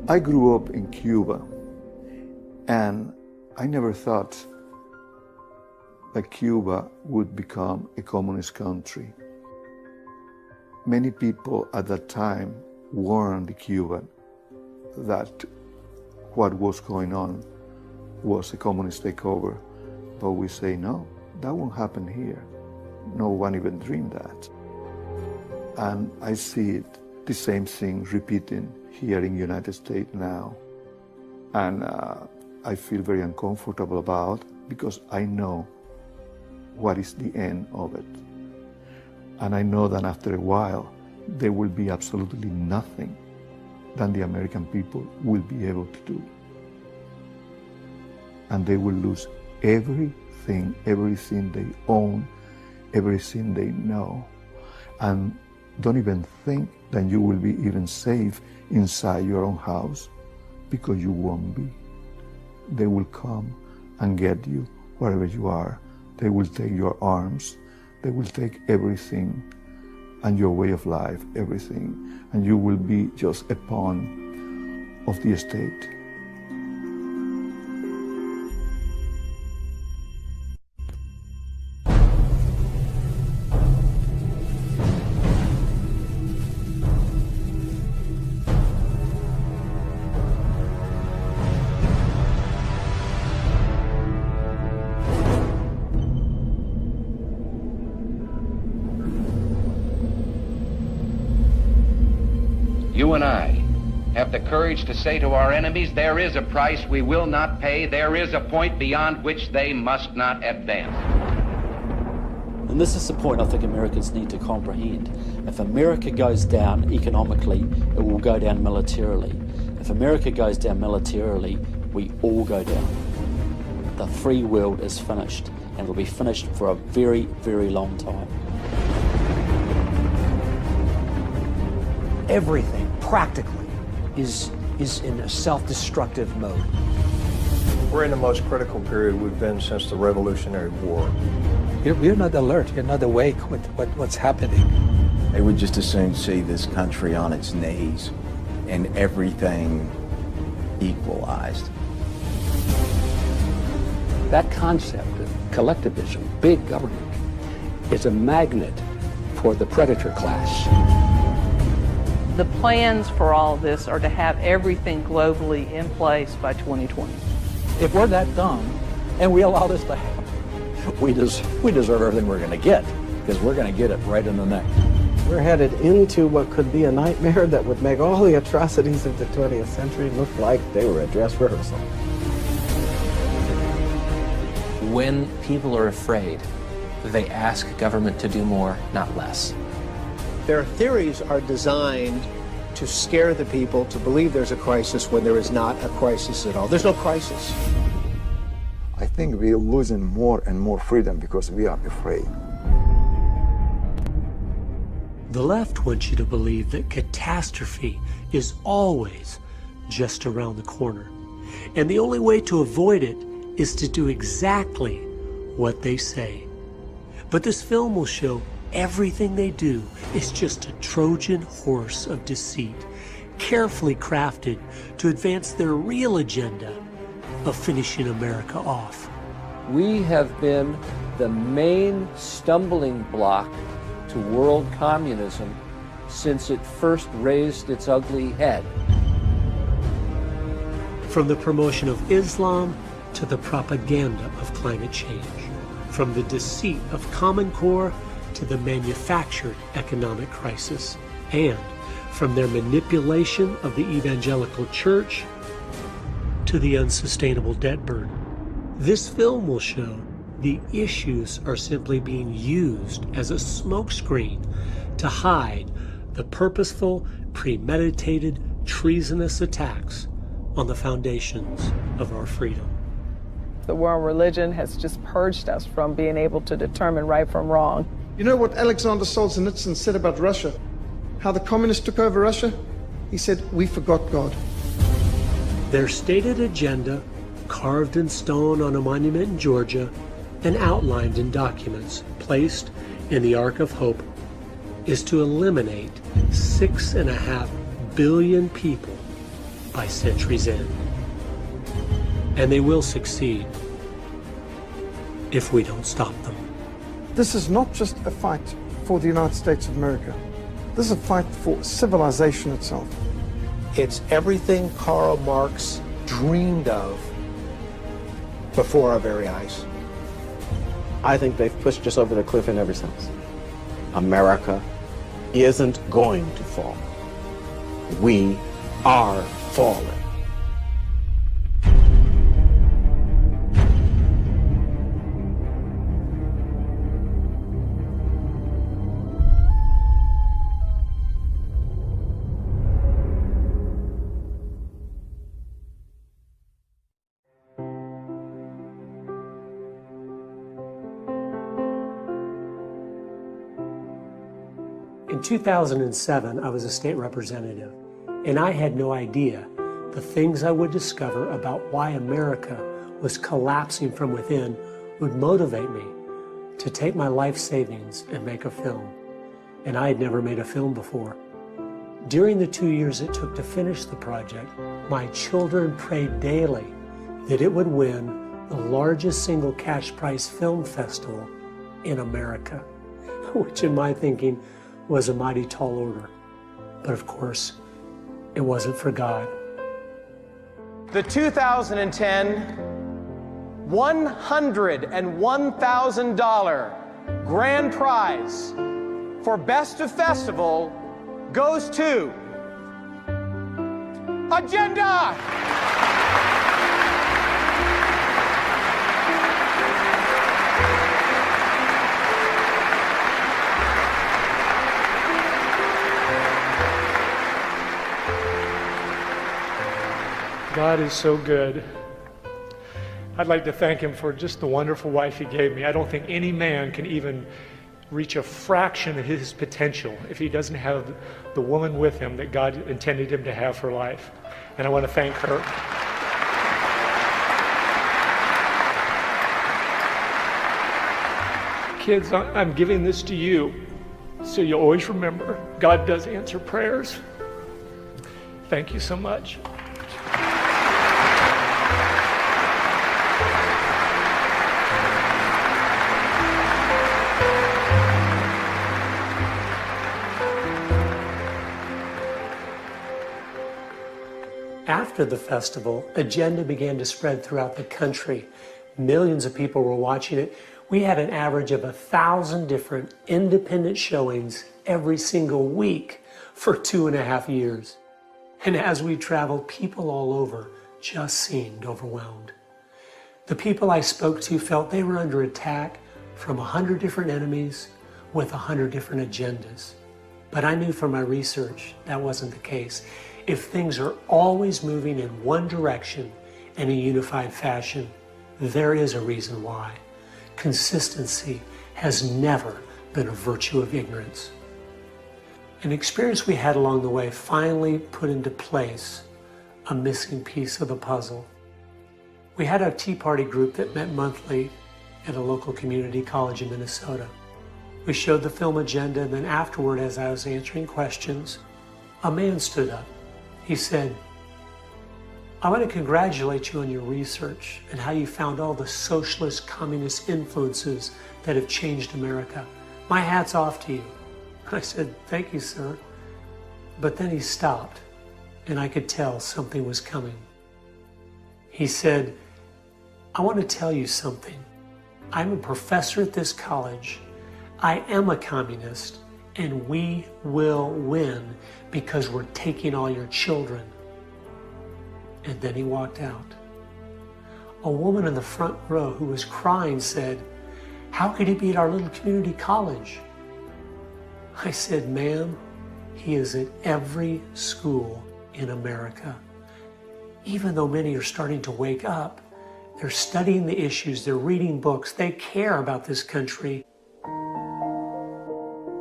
I grew up in Cuba, and I never thought that Cuba would become a communist country. Many people at that time warned the Cuban that what was going on was a communist takeover, but we say no, that won't happen here. No one even dreamed that. And I see it, the same thing repeating here in the United States now. And I feel very uncomfortable about because I know what is the end of it. And I know that after a while, there will be absolutely nothing that the American people will be able to do. And they will lose everything they own, everything they know. And don't even think that you will be even safe inside your own house, because you won't be. They will come and get you wherever you are. They will take your arms. They will take everything, and your way of life, everything. And you will be just a pawn of the state. You and I have the courage to say to our enemies, there is a price we will not pay, there is a point beyond which they must not advance. And this is the point I think Americans need to comprehend. If America goes down economically, it will go down militarily. If America goes down militarily, we all go down. The free world is finished, and it will be finished for a very, very long time. Everything, practically, is in a self-destructive mode. We're in the most critical period we've been since the Revolutionary War. You're not alert, you're not awake with what's happening. They would just as soon see this country on its knees and everything equalized. That concept of collectivism, big government, is a magnet for the predator class. The plans for all of this are to have everything globally in place by 2020. If we're that dumb and we allow this to happen, we deserve everything we're going to get, because we're going to get it right in the neck. We're headed into what could be a nightmare that would make all the atrocities of the 20th century look like they were a dress rehearsal. When people are afraid, they ask government to do more, not less. Their theories are designed to scare the people to believe there's a crisis when there is not a crisis at all. There's no crisis. I think we're losing more and more freedom because we are afraid. The left wants you to believe that catastrophe is always just around the corner. And the only way to avoid it is to do exactly what they say. But this film will show everything they do is just a Trojan horse of deceit, carefully crafted to advance their real agenda of finishing America off. We have been the main stumbling block to world communism since it first raised its ugly head. From the promotion of Islam to the propaganda of climate change, from the deceit of Common Core to the manufactured economic crisis, and from their manipulation of the evangelical church to the unsustainable debt burden. This film will show the issues are simply being used as a smokescreen to hide the purposeful, premeditated, treasonous attacks on the foundations of our freedom. The war on religion has just purged us from being able to determine right from wrong. You know what Alexander Solzhenitsyn said about Russia? How the communists took over Russia? He said, "We forgot God." Their stated agenda, carved in stone on a monument in Georgia and outlined in documents placed in the Ark of Hope, is to eliminate 6.5 billion people by century's end. And they will succeed if we don't stop them. This is not just a fight for the United States of America. This is a fight for civilization itself. It's everything Karl Marx dreamed of before our very eyes. I think they've pushed us over the cliff in ever since. America isn't going to fall. We are falling. In 2007, I was a state representative, and I had no idea the things I would discover about why America was collapsing from within would motivate me to take my life savings and make a film. And I had never made a film before. During the 2 years it took to finish the project, my children prayed daily that it would win the largest single cash prize film festival in America, which in my thinking was a mighty tall order. But of course, it wasn't for God. The 2010 $101,000 grand prize for Best of Festival goes to Agenda! God is so good. I'd like to thank him for just the wonderful wife he gave me. I don't think any man can even reach a fraction of his potential if he doesn't have the woman with him that God intended him to have for life. And I want to thank her. Kids, I'm giving this to you so you'll always remember God does answer prayers. Thank you so much. After the festival, Agenda began to spread throughout the country. Millions of people were watching it. We had an average of 1,000 different independent showings every single week for 2.5 years. And as we traveled, people all over just seemed overwhelmed. The people I spoke to felt they were under attack from 100 different enemies with 100 different agendas. But I knew from my research that wasn't the case. If things are always moving in one direction in a unified fashion, there is a reason why. Consistency has never been a virtue of ignorance. An experience we had along the way finally put into place a missing piece of the puzzle. We had a Tea Party group that met monthly at a local community college in Minnesota. We showed the film Agenda, and then afterward, as I was answering questions, a man stood up. He said, "I want to congratulate you on your research and how you found all the socialist, communist influences that have changed America. My hat's off to you." I said, "Thank you, sir." But then he stopped, and I could tell something was coming. He said, "I want to tell you something. I'm a professor at this college. I am a communist, and we will win because we're taking all your children." And then he walked out. A woman in the front row who was crying said, "How could he be at our little community college?" I said, "Ma'am, he is at every school in America. Even though many are starting to wake up, they're studying the issues, they're reading books, they care about this country.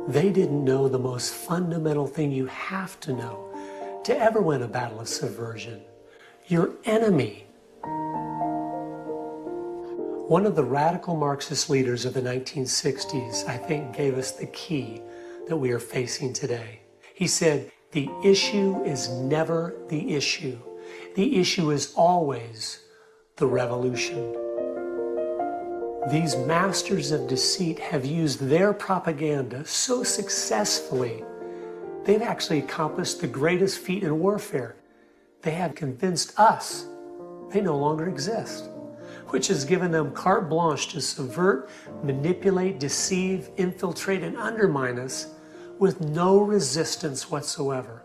They didn't know the most fundamental thing you have to know to ever win a battle of subversion. Your enemy." One of the radical Marxist leaders of the 1960s, I think, gave us the key that we are facing today. He said, "The issue is never the issue. The issue is always the revolution. These masters of deceit have used their propaganda so successfully, they've actually accomplished the greatest feat in warfare. They have convinced us they no longer exist, which has given them carte blanche to subvert, manipulate, deceive, infiltrate, and undermine us with no resistance whatsoever.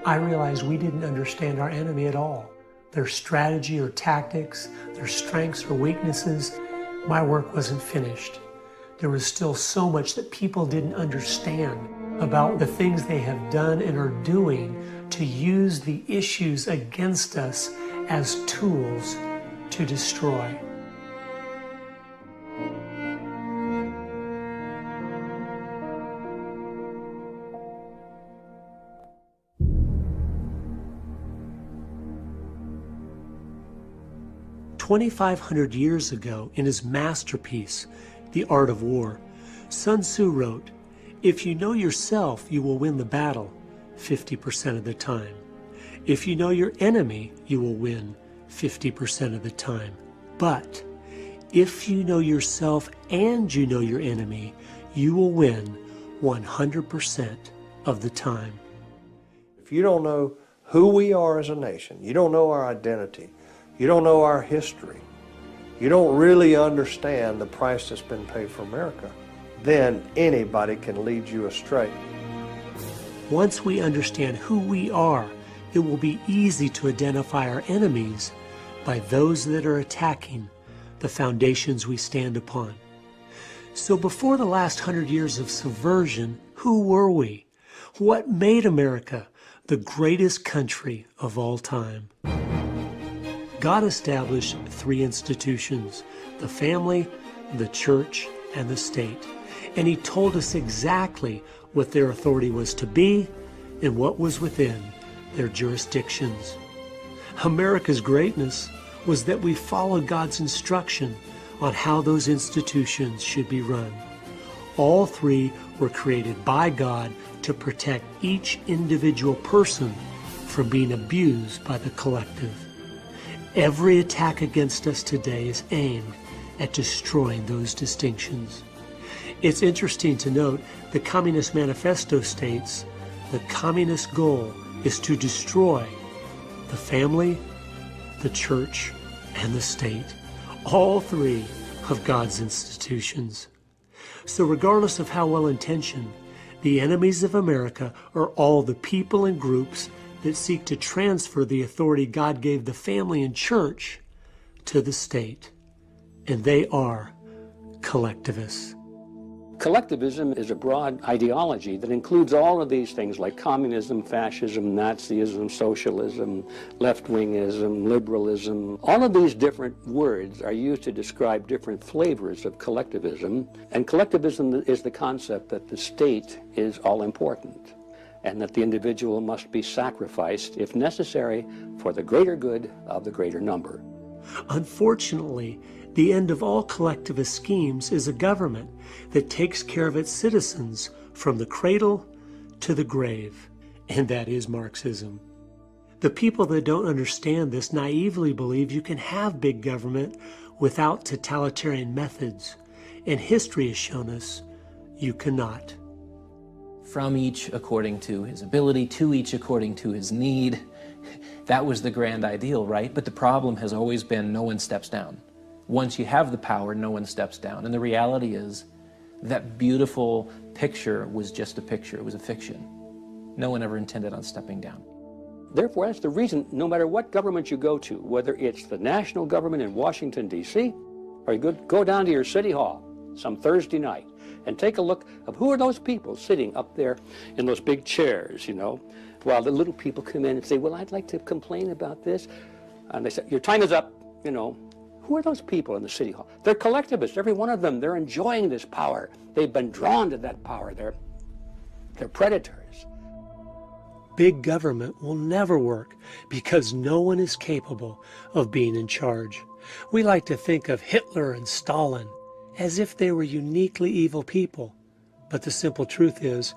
I realized we didn't understand our enemy at all. Their strategy or tactics, their strengths or weaknesses. My work wasn't finished. There was still so much that people didn't understand about the things they have done and are doing to use the issues against us as tools to destroy. "2,500 years ago, in his masterpiece, The Art of War, Sun Tzu wrote, "If you know yourself, you will win the battle 50% of the time. If you know your enemy, you will win 50% of the time. But if you know yourself and you know your enemy, you will win 100% of the time." If you don't know who we are as a nation, you don't know our identity, you don't know our history, you don't really understand the price that's been paid for America, then anybody can lead you astray. Once we understand who we are, it will be easy to identify our enemies by those that are attacking the foundations we stand upon. So before the last 100 years of subversion, who were we? What made America the greatest country of all time? God established 3 institutions: the family, the church, and the state. And He told us exactly what their authority was to be and what was within their jurisdictions. America's greatness was that we followed God's instruction on how those institutions should be run. All 3 were created by God to protect each individual person from being abused by the collective. Every attack against us today is aimed at destroying those distinctions. It's interesting to note the Communist Manifesto states the communist goal is to destroy the family, the church, and the state, all 3 of God's institutions. So regardless of how well-intentioned, the enemies of America are all the people and groups that seek to transfer the authority God gave the family and church to the state. And they are collectivists. Collectivism is a broad ideology that includes all of these things like communism, fascism, Nazism, socialism, left-wingism, liberalism. All of these different words are used to describe different flavors of collectivism. And collectivism is the concept that the state is all important and that the individual must be sacrificed, if necessary, for the greater good of the greater number. Unfortunately, the end of all collectivist schemes is a government that takes care of its citizens from the cradle to the grave, and that is Marxism. The people that don't understand this naively believe you can have big government without totalitarian methods, and history has shown us you cannot. From each according to his ability, to each according to his need. That was the grand ideal, right? But the problem has always been no one steps down. Once you have the power, no one steps down. And the reality is that beautiful picture was just a picture. It was a fiction. No one ever intended on stepping down. Therefore, that's the reason, no matter what government you go to, whether it's the national government in Washington, D.C., or you go down to your city hall some Thursday night and take a look of who are those people sitting up there in those big chairs, you know, while the little people come in and say, well, I'd like to complain about this. And they say, your time is up, you know. Who are those people in the city hall? They're collectivists, every one of them. They're enjoying this power. They've been drawn to that power. They're predators. Big government will never work because no one is capable of being in charge. We like to think of Hitler and Stalin as if they were uniquely evil people. But the simple truth is,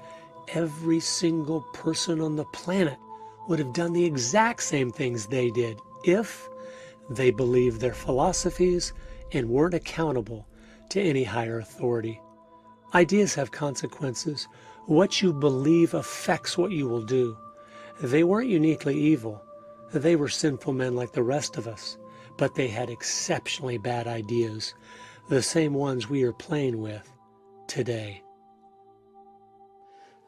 every single person on the planet would have done the exact same things they did if they believed their philosophies and weren't accountable to any higher authority. Ideas have consequences. What you believe affects what you will do. They weren't uniquely evil. They were sinful men like the rest of us, but they had exceptionally bad ideas, the same ones we are playing with today.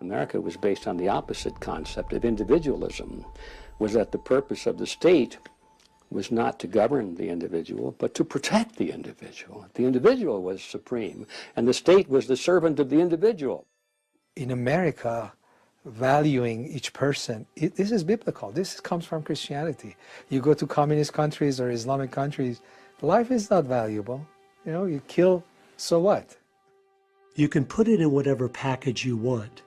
America was based on the opposite concept of individualism, was that the purpose of the state was not to govern the individual, but to protect the individual. The individual was supreme, and the state was the servant of the individual. In America, valuing each person, this is biblical. This comes from Christianity. You go to communist countries or Islamic countries, life is not valuable. You know, you kill, so what? You can put it in whatever package you want,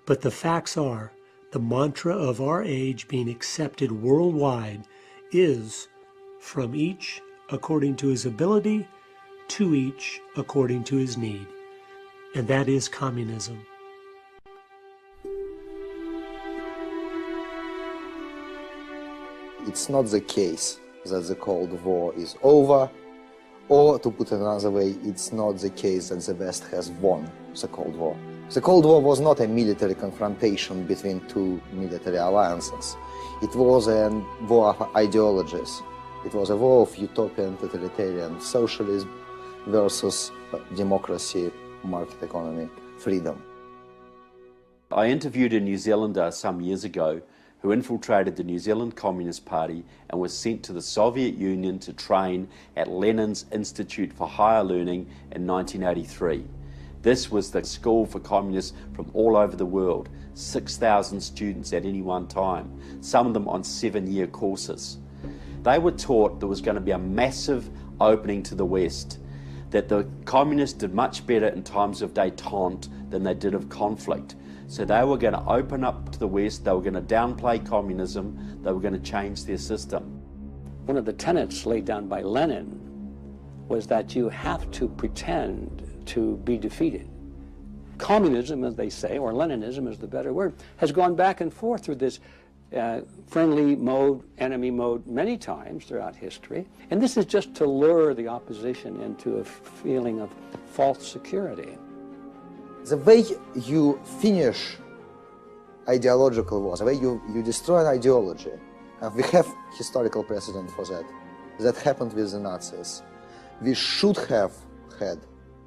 but the facts are, the mantra of our age being accepted worldwide is from each according to his ability, to each according to his need. And that is communism. It's not the case that the Cold War is over, or to put it another way, it's not the case that the West has won the Cold War. The Cold War was not a military confrontation between two military alliances. It was a war of ideologies. It was a war of utopian totalitarian socialism versus democracy, market economy, freedom. I interviewed a New Zealander some years ago who infiltrated the New Zealand Communist Party and was sent to the Soviet Union to train at Lenin's Institute for Higher Learning in 1983. This was the school for communists from all over the world, 6,000 students at any one time, some of them on 7-year courses. They were taught there was going to be a massive opening to the West, that the communists did much better in times of détente than they did of conflict. So they were going to open up to the West, they were going to downplay communism, they were going to change their system. One of the tenets laid down by Lenin was that you have to pretend to be defeated. Communism, as they say, or Leninism is the better word, has gone back and forth through this friendly mode, enemy mode, many times throughout history. And this is just to lure the opposition into a feeling of false security. The way you finish ideological wars, the way you destroy an ideology, and we have historical precedent for that. That happened with the Nazis. We should have had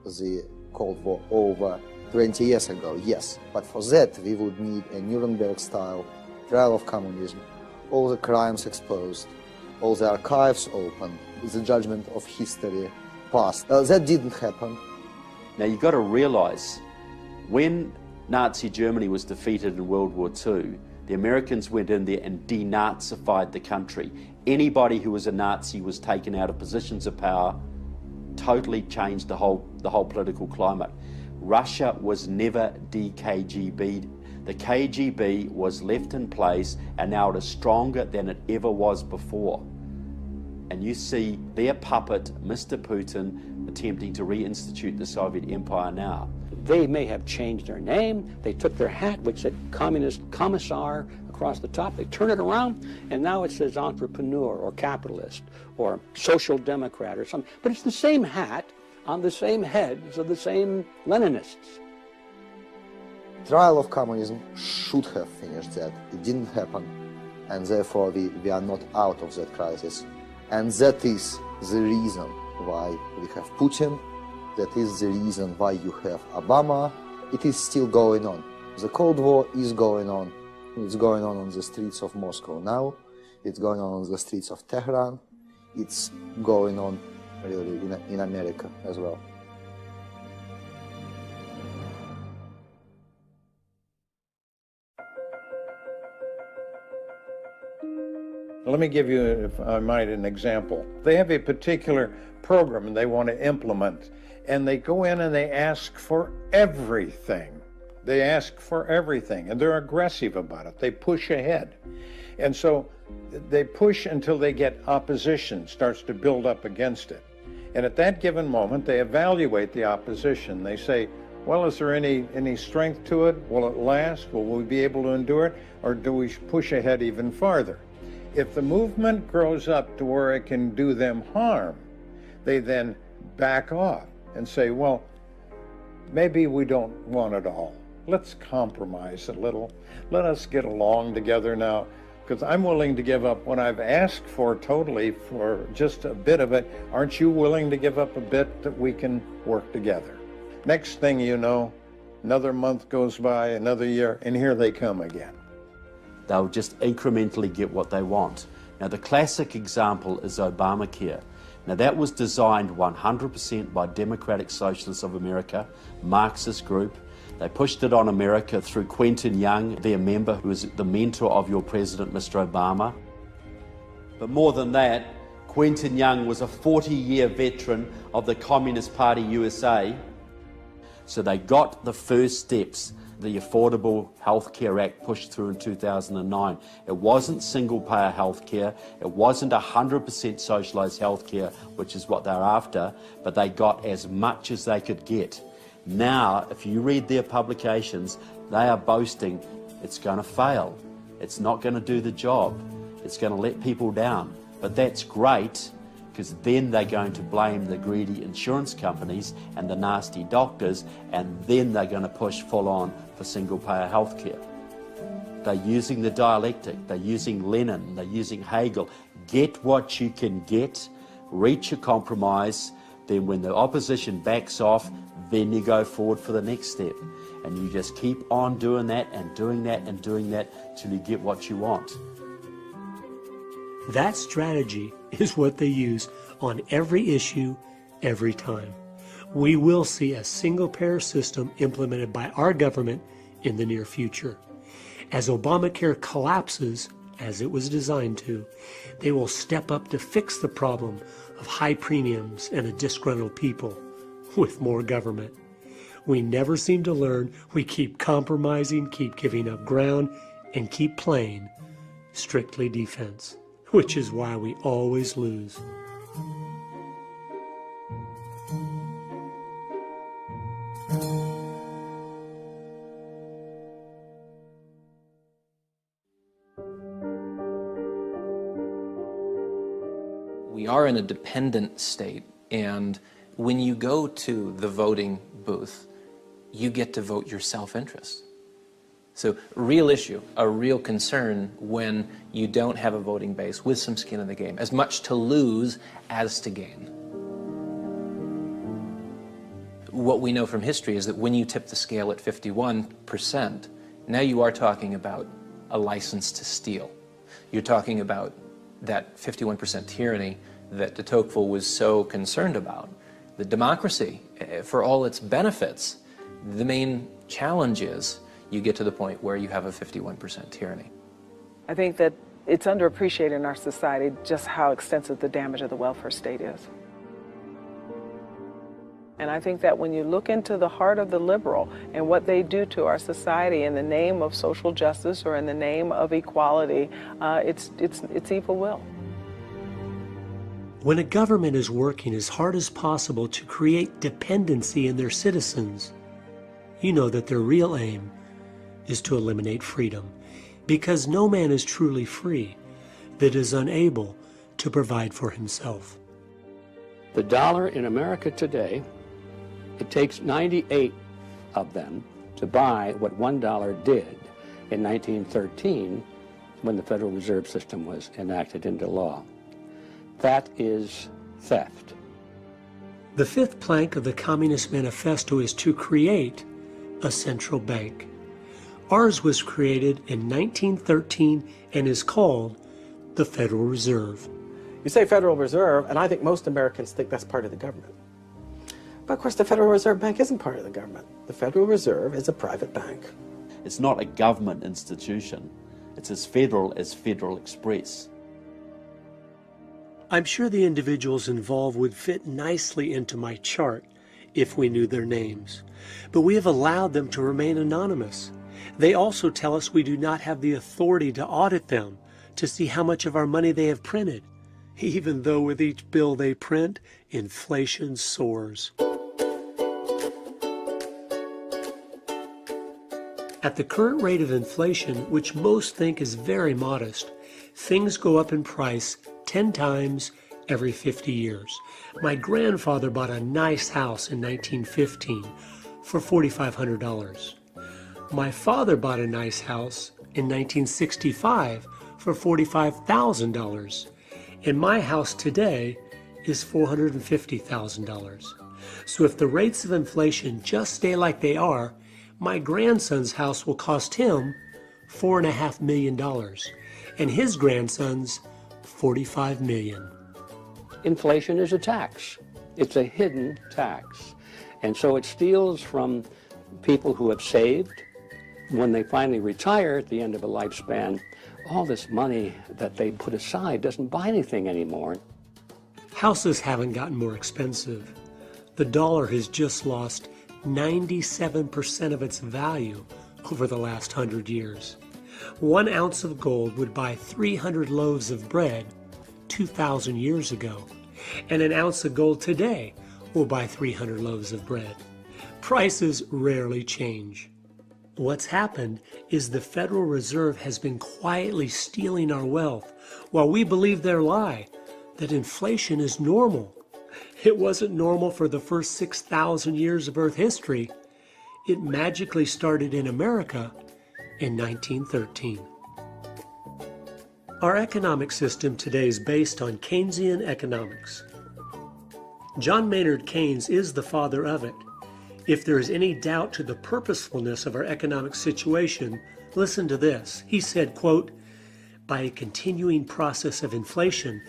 the Cold War over 20 years ago, yes, but for that we would need a Nuremberg-style trial of communism, all the crimes exposed, all the archives open, the judgment of history passed. That didn't happen. Now you've got to realize, when Nazi Germany was defeated in World War II, the Americans went in there and denazified the country. Anybody who was a Nazi was taken out of positions of power, totally changed the whole political climate. Russia was never de-KGB'd. The KGB was left in place, and now it is stronger than it ever was before. And you see their puppet, Mr. Putin, attempting to reinstitute the Soviet Empire now. They may have changed their name. They took their hat, which said Communist Commissar across the top. They turned it around, and now it says entrepreneur or capitalist or social democrat or something. But it's the same hat on the same heads of the same Leninists. Trial of communism should have finished that. It didn't happen, and therefore we are not out of that crisis. And that is the reason why we have Putin. That is the reason why you have Obama. It is still going on. The Cold War is going on. It's going on the streets of Moscow now. It's going on the streets of Tehran. It's going on really in America as well. Let me give you, if I might, an example. They have a particular program they want to implement, and they go in and they ask for everything. They ask for everything, and they're aggressive about it. They push ahead. And so they push until they get opposition, starts to build up against it. And at that given moment, they evaluate the opposition. They say, Well, is there any strength to it? Will it last? Will we be able to endure it? Or do we push ahead even farther? If the movement grows up to where it can do them harm, they then back off and say, well, maybe we don't want it all. Let's compromise a little. Let us get along together now, because I'm willing to give up what I've asked for totally for just a bit of it. Aren't you willing to give up a bit that we can work together? Next thing you know, another month goes by, another year, and here they come again. They'll just incrementally get what they want. Now, the classic example is Obamacare. Now, that was designed 100% by Democratic Socialists of America, Marxist group. They pushed it on America through Quentin Young, their member, who was the mentor of your president, Mr. Obama. But more than that, Quentin Young was a 40-year veteran of the Communist Party USA. So they got the first steps. The Affordable Health Care Act pushed through in 2009. It wasn't single-payer health care. It wasn't 100% socialised health care, which is what they're after, but they got as much as they could get. Now, if you read their publications, they are boasting it's going to fail. It's not going to do the job. It's going to let people down. But that's great, because then they're going to blame the greedy insurance companies and the nasty doctors, and then they're going to push full on for single-payer health care. They're using the dialectic, they're using Lenin, they're using Hegel. Get what you can get, reach a compromise, then when the opposition backs off, then you go forward for the next step. And you just keep on doing that and doing that and doing that till you get what you want. That strategy is what they use on every issue, every time. We will see a single-payer system implemented by our government in the near future. As Obamacare collapses, as it was designed to, they will step up to fix the problem of high premiums and a disgruntled people with more government. We never seem to learn. We keep compromising, keep giving up ground, and keep playing strictly defense, which is why we always lose. We are in a dependent state, and when you go to the voting booth, you get to vote your self-interest. So, real issue, a real concern when you don't have a voting base with some skin in the game, as much to lose as to gain. What we know from history is that when you tip the scale at 51%, now you are talking about a license to steal. You're talking about that 51% tyranny that de Tocqueville was so concerned about. The democracy, for all its benefits, the main challenge is you get to the point where you have a 51% tyranny. I think that it's underappreciated in our society just how extensive the damage of the welfare state is. And I think that when you look into the heart of the liberal and what they do to our society in the name of social justice or in the name of equality, it's evil will. When a government is working as hard as possible to create dependency in their citizens, you know that their real aim is to eliminate freedom, because no man is truly free that is unable to provide for himself. The dollar in America today, it takes 98 of them to buy what $1 did in 1913 when the Federal Reserve System was enacted into law. That is theft. The fifth plank of the Communist Manifesto is to create a central bank. Ours was created in 1913 and is called the Federal Reserve. You say Federal Reserve, and I think most Americans think that's part of the government. But of course, the Federal Reserve Bank isn't part of the government. The Federal Reserve is a private bank. It's not a government institution. It's as Federal Express. I'm sure the individuals involved would fit nicely into my chart if we knew their names, but we have allowed them to remain anonymous. They also tell us we do not have the authority to audit them to see how much of our money they have printed, even though with each bill they print, inflation soars. At the current rate of inflation, which most think is very modest, things go up in price 10 times every 50 years. My grandfather bought a nice house in 1915 for $4,500. My father bought a nice house in 1965 for $45,000. And my house today is $450,000. So if the rates of inflation just stay like they are, my grandson's house will cost him $4.5 million, and his grandson's $45 million. Inflation is a tax. It's a hidden tax. And so it steals from people who have saved. When they finally retire at the end of a lifespan, all this money that they put aside doesn't buy anything anymore. Houses haven't gotten more expensive. The dollar has just lost 97% of its value over the last 100 years. 1 ounce of gold would buy 300 loaves of bread 2,000 years ago, and an ounce of gold today will buy 300 loaves of bread. Prices rarely change. What's happened is the Federal Reserve has been quietly stealing our wealth while we believe their lie that inflation is normal. It wasn't normal for the first 6,000 years of Earth history. It magically started in America in 1913. Our economic system today is based on Keynesian economics. John Maynard Keynes is the father of it. If there is any doubt to the purposefulness of our economic situation, listen to this. He said, quote, "By a continuing process of inflation,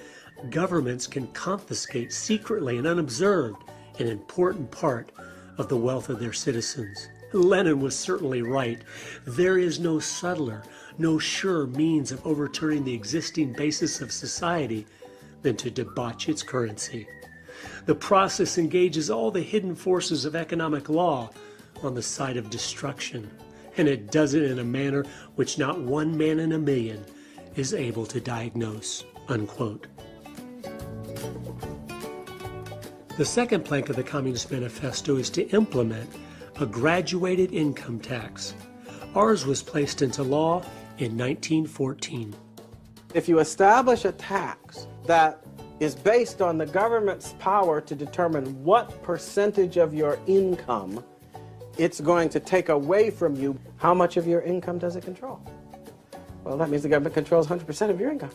governments can confiscate secretly and unobserved an important part of the wealth of their citizens." Lenin was certainly right. There is no subtler, no surer means of overturning the existing basis of society than to debauch its currency. The process engages all the hidden forces of economic law on the side of destruction, and it does it in a manner which not one man in a million is able to diagnose, unquote. The second plank of the Communist Manifesto is to implement a graduated income tax. Ours was placed into law in 1914. If you establish a tax that is based on the government's power to determine what percentage of your income it's going to take away from you, how much of your income does it control? Well, that means the government controls 100% of your income.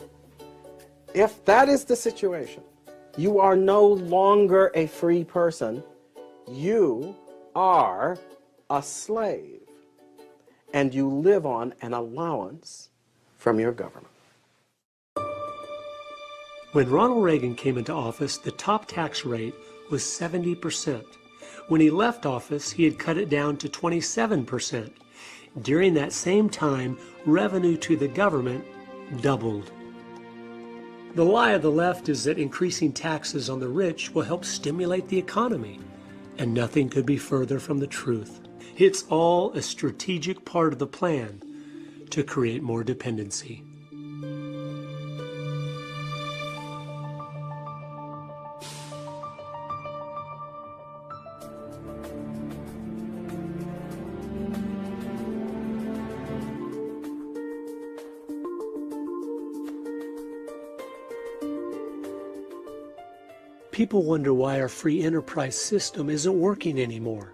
If that is the situation, you are no longer a free person. You are a slave, and you live on an allowance from your government. When Ronald Reagan came into office, the top tax rate was 70%. When he left office, he had cut it down to 27%. During that same time, revenue to the government doubled. The lie of the left is that increasing taxes on the rich will help stimulate the economy, and nothing could be further from the truth. It's all a strategic part of the plan to create more dependency. People wonder why our free enterprise system isn't working anymore.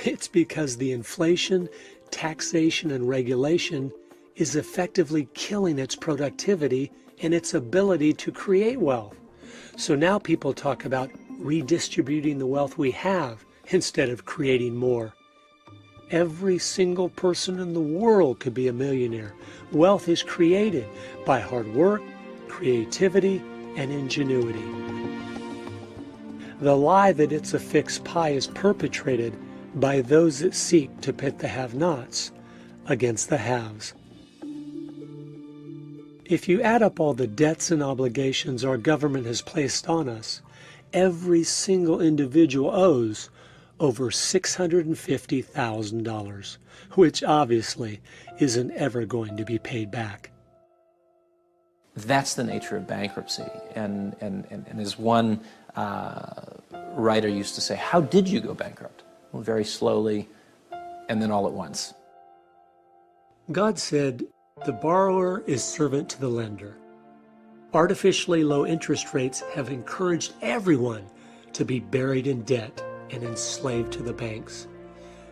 It's because the inflation, taxation, and regulation is effectively killing its productivity and its ability to create wealth. So now people talk about redistributing the wealth we have instead of creating more. Every single person in the world could be a millionaire. Wealth is created by hard work, creativity, and ingenuity. The lie that it's a fixed pie is perpetrated by those that seek to pit the have-nots against the haves. If you add up all the debts and obligations our government has placed on us, every single individual owes over $650,000, which obviously isn't ever going to be paid back. That's the nature of bankruptcy. And as one writer used to say, how did you go bankrupt? Well, very slowly and then all at once. God said, "The borrower is servant to the lender." Artificially low interest rates have encouraged everyone to be buried in debt and enslaved to the banks.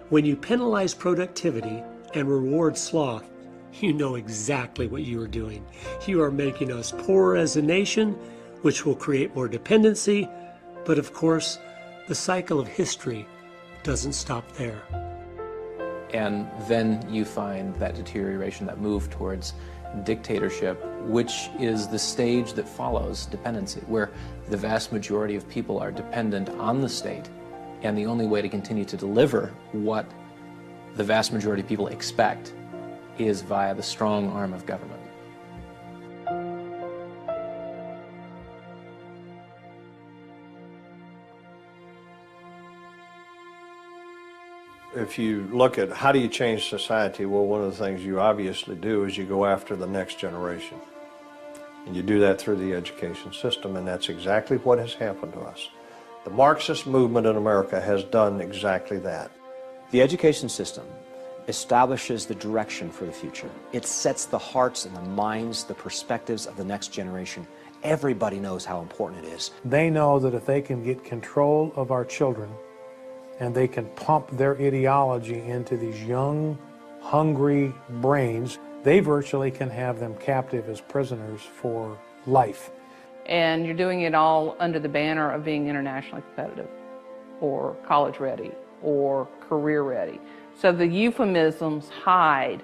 When you penalize productivity and reward sloth, you know exactly what you are doing. You are making us poorer as a nation, which will create more dependency, but of course, the cycle of history doesn't stop there. And then you find that deterioration, that move towards dictatorship, which is the stage that follows dependency, where the vast majority of people are dependent on the state, and the only way to continue to deliver what the vast majority of people expect is via the strong arm of government. If you look at how do you change society, well, one of the things you obviously do is you go after the next generation. And you do that through the education system, and that's exactly what has happened to us. The Marxist movement in America has done exactly that. The education system establishes the direction for the future. It sets the hearts and the minds, the perspectives of the next generation. Everybody knows how important it is. They know that if they can get control of our children and they can pump their ideology into these young, hungry brains, they virtually can have them captive as prisoners for life. And you're doing it all under the banner of being internationally competitive, or college ready, or career ready. So the euphemisms hide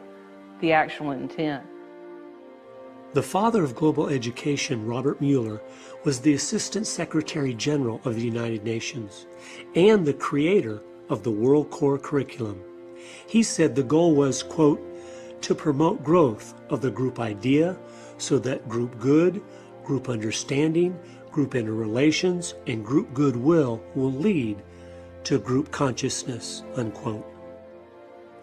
the actual intent. The father of global education, Robert Mueller, was the Assistant Secretary General of the United Nations and the creator of the World Core Curriculum. He said the goal was, quote, to promote growth of the group idea so that group good, group understanding, group interrelations, and group goodwill will lead to group consciousness, unquote.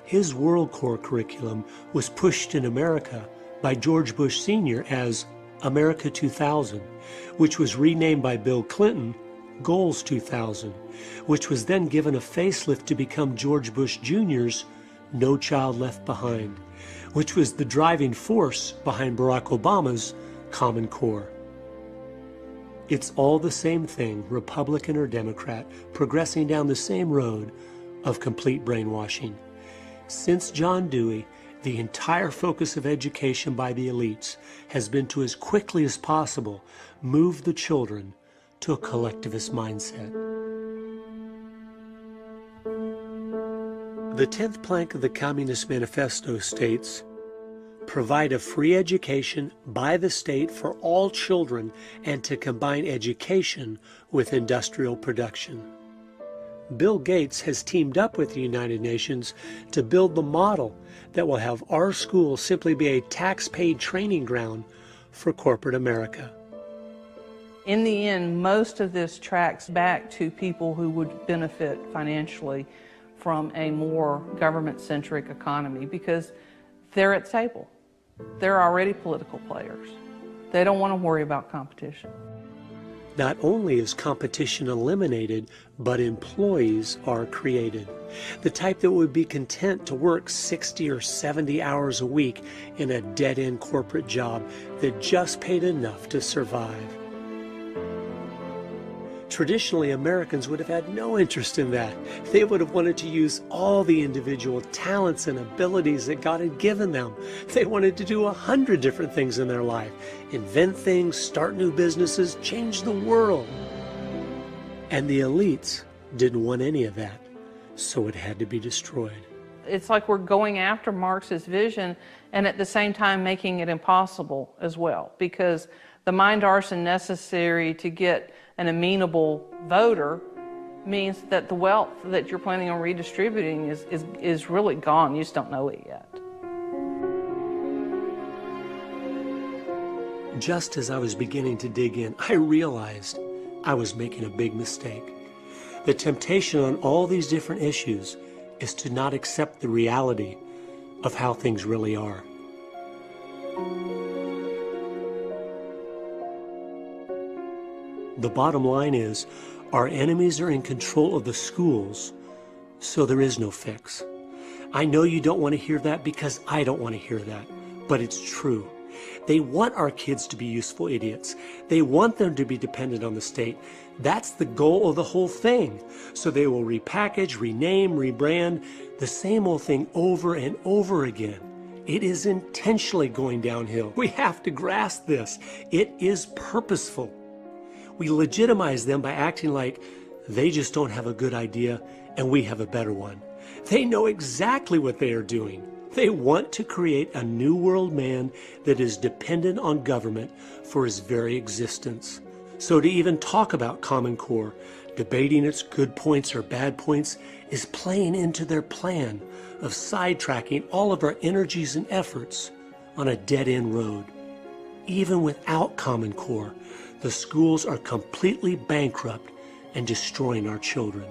His World Core Curriculum was pushed in America by George Bush Sr. as America 2000, which was renamed by Bill Clinton Goals 2000, which was then given a facelift to become George Bush Jr.'s No Child Left Behind, which was the driving force behind Barack Obama's Common Core. It's all the same thing, Republican or Democrat, progressing down the same road of complete brainwashing. Since John Dewey, the entire focus of education by the elites has been to, as quickly as possible, move the children to a collectivist mindset. The 10th plank of the Communist Manifesto states, provide a free education by the state for all children and to combine education with industrial production. Bill Gates has teamed up with the United Nations to build the model that will have our schools simply be a tax-paid training ground for corporate America. In the end, most of this tracks back to people who would benefit financially from a more government-centric economy because they're at table. They're already political players. They don't want to worry about competition. Not only is competition eliminated, but employees are created. The type that would be content to work 60 or 70 hours a week in a dead-end corporate job that just paid enough to survive. Traditionally, Americans would have had no interest in that. They would have wanted to use all the individual talents and abilities that God had given them. They wanted to do 100 different things in their life. Invent things, start new businesses, change the world. And the elites didn't want any of that, so it had to be destroyed. It's like we're going after Marx's vision and at the same time making it impossible as well, because the mind arson necessary to get an amenable voter means that the wealth that you're planning on redistributing is really gone. You just don't know it yet. Just as I was beginning to dig in, I realized I was making a big mistake. The temptation on all these different issues is to not accept the reality of how things really are. The bottom line is, our enemies are in control of the schools, so there is no fix. I know you don't want to hear that because I don't want to hear that, but it's true. They want our kids to be useful idiots. They want them to be dependent on the state. That's the goal of the whole thing. So they will repackage, rename, rebrand the same old thing over and over again. It is intentionally going downhill. We have to grasp this. It is purposeful. We legitimize them by acting like they just don't have a good idea and we have a better one. They know exactly what they are doing. They want to create a new world man that is dependent on government for his very existence. So to even talk about Common Core, debating its good points or bad points, is playing into their plan of sidetracking all of our energies and efforts on a dead-end road. Even without Common Core, the schools are completely bankrupt and destroying our children.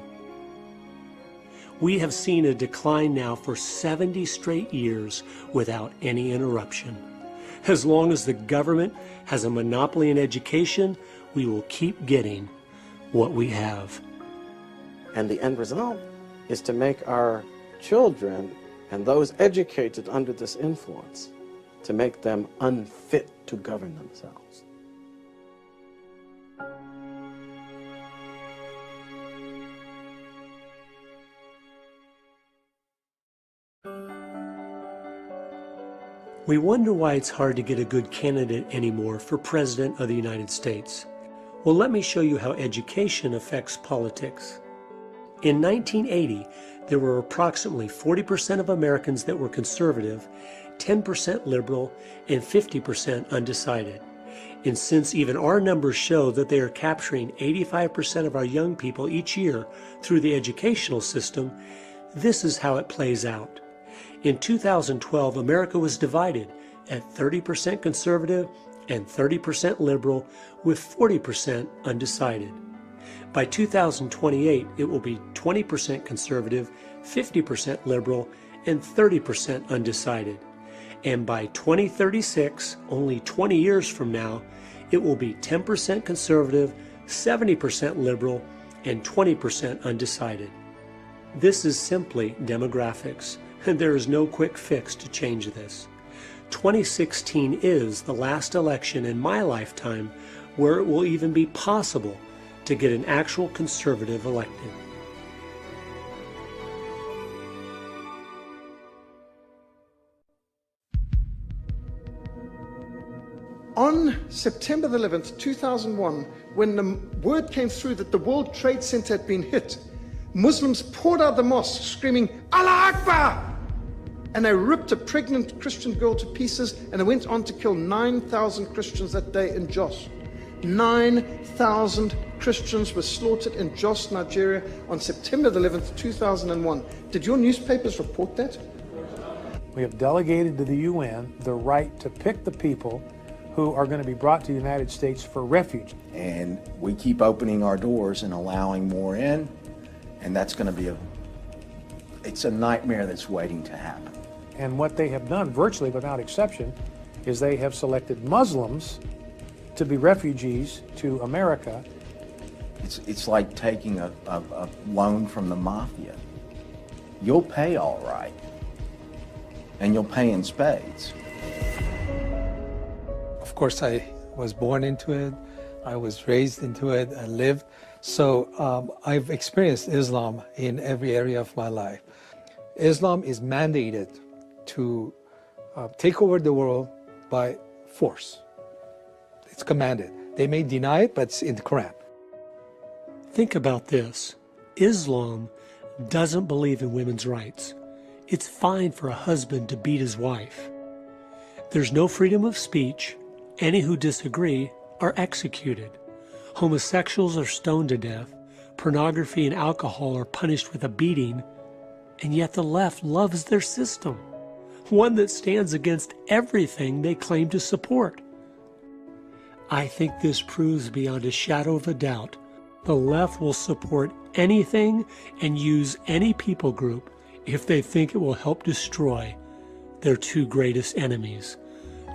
We have seen a decline now for 70 straight years without any interruption. As long as the government has a monopoly in education, we will keep getting what we have. And the end result is to make our children and those educated under this influence, to make them unfit to govern themselves. We wonder why it's hard to get a good candidate anymore for President of the United States. Well, let me show you how education affects politics. In 1980, there were approximately 40% of Americans that were conservative, 10% liberal, and 50% undecided. And since even our numbers show that they are capturing 85% of our young people each year through the educational system, this is how it plays out. In 2012, America was divided at 30% conservative and 30% liberal, with 40% undecided. By 2028, it will be 20% conservative, 50% liberal, and 30% undecided. And by 2036, only 20 years from now, it will be 10% conservative, 70% liberal, and 20% undecided. This is simply demographics, and there is no quick fix to change this. 2016 is the last election in my lifetime where it will even be possible to get an actual conservative elected. On September the 11th, 2001, when the word came through that the World Trade Center had been hit, Muslims poured out the mosque screaming, Allah Akbar! And they ripped a pregnant Christian girl to pieces, and they went on to kill 9,000 Christians that day in Jos. 9,000 Christians were slaughtered in Jos, Nigeria on September the 11th, 2001. Did your newspapers report that? We have delegated to the UN the right to pick the people who are going to be brought to the United States for refuge. And we keep opening our doors and allowing more in, and that's going to be it's a nightmare that's waiting to happen. And what they have done, virtually without exception, is they have selected Muslims to be refugees to America. It's like taking a loan from the mafia. You'll pay all right, and you'll pay in spades. Of course, I was born into it. I was raised into it and lived. So I've experienced Islam in every area of my life. Islam is mandated to take over the world by force. It's commanded. They may deny it, but it's in the Quran. Think about this. Islam doesn't believe in women's rights. It's fine for a husband to beat his wife. There's no freedom of speech. Any who disagree are executed. Homosexuals are stoned to death. Pornography and alcohol are punished with a beating. And yet the left loves their system, one that stands against everything they claim to support. I think this proves beyond a shadow of a doubt the left will support anything and use any people group if they think it will help destroy their two greatest enemies,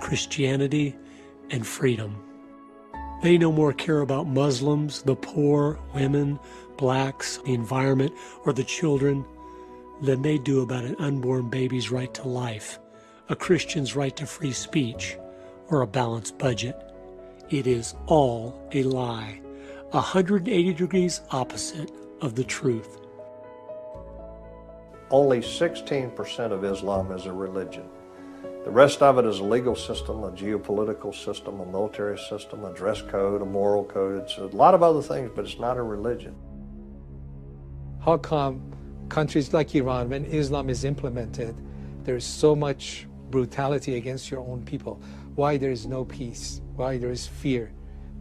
Christianity and freedom. They no more care about Muslims, the poor, women, blacks, the environment, or the children than they do about an unborn baby's right to life, a Christian's right to free speech, or a balanced budget. It is all a lie, 180 degrees opposite of the truth. Only 16% of Islam is a religion. The rest of it is a legal system, a geopolitical system, a military system, a dress code, a moral code. It's a lot of other things, but it's not a religion. How come countries like Iran, when Islam is implemented, there's so much brutality against your own people? Why there is no peace? Why there is fear?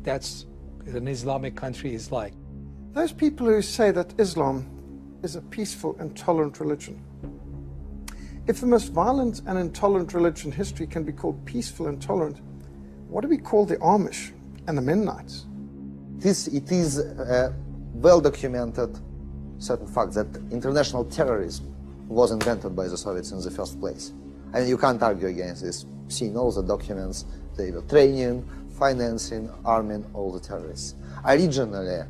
That's what an Islamic country is like. Those people who say that Islam is a peaceful and tolerant religion, if the most violent and intolerant religion in history can be called peaceful and tolerant, what do we call the Amish and the Mennonites? It is well documented certain fact that international terrorism was invented by the Soviets in the first place. I mean, you can't argue against this. Seeing all the documents, they were training, financing, arming all the terrorists. Originally,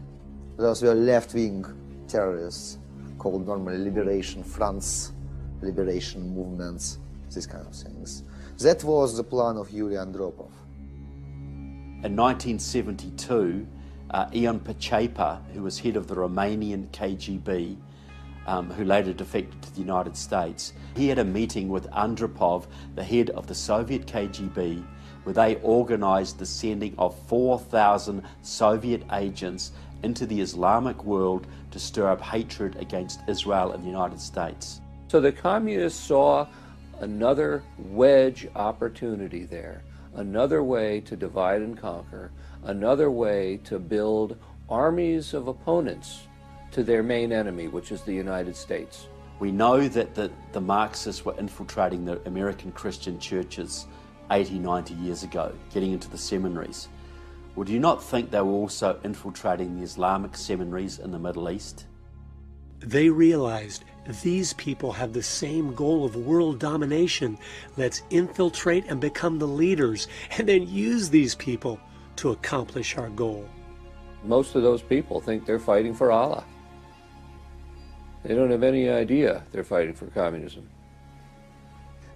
those were left-wing terrorists called normally liberation fronts, liberation movements, these kind of things. That was the plan of Yuri Andropov. In 1972, Ion Pachepa, who was head of the Romanian KGB, who later defected to the United States, he had a meeting with Andropov, the head of the Soviet KGB, where they organized the sending of 4,000 Soviet agents into the Islamic world to stir up hatred against Israel and the United States. So the communists saw another wedge opportunity there, another way to divide and conquer, another way to build armies of opponents to their main enemy, which is the United States. We know that the Marxists were infiltrating the American Christian churches 80, 90 years ago, getting into the seminaries. Would you not think they were also infiltrating the Islamic seminaries in the Middle East? They realized these people have the same goal of world domination. Let's infiltrate and become the leaders, and then use these people to accomplish our goal. Most of those people think they're fighting for Allah. They don't have any idea they're fighting for communism.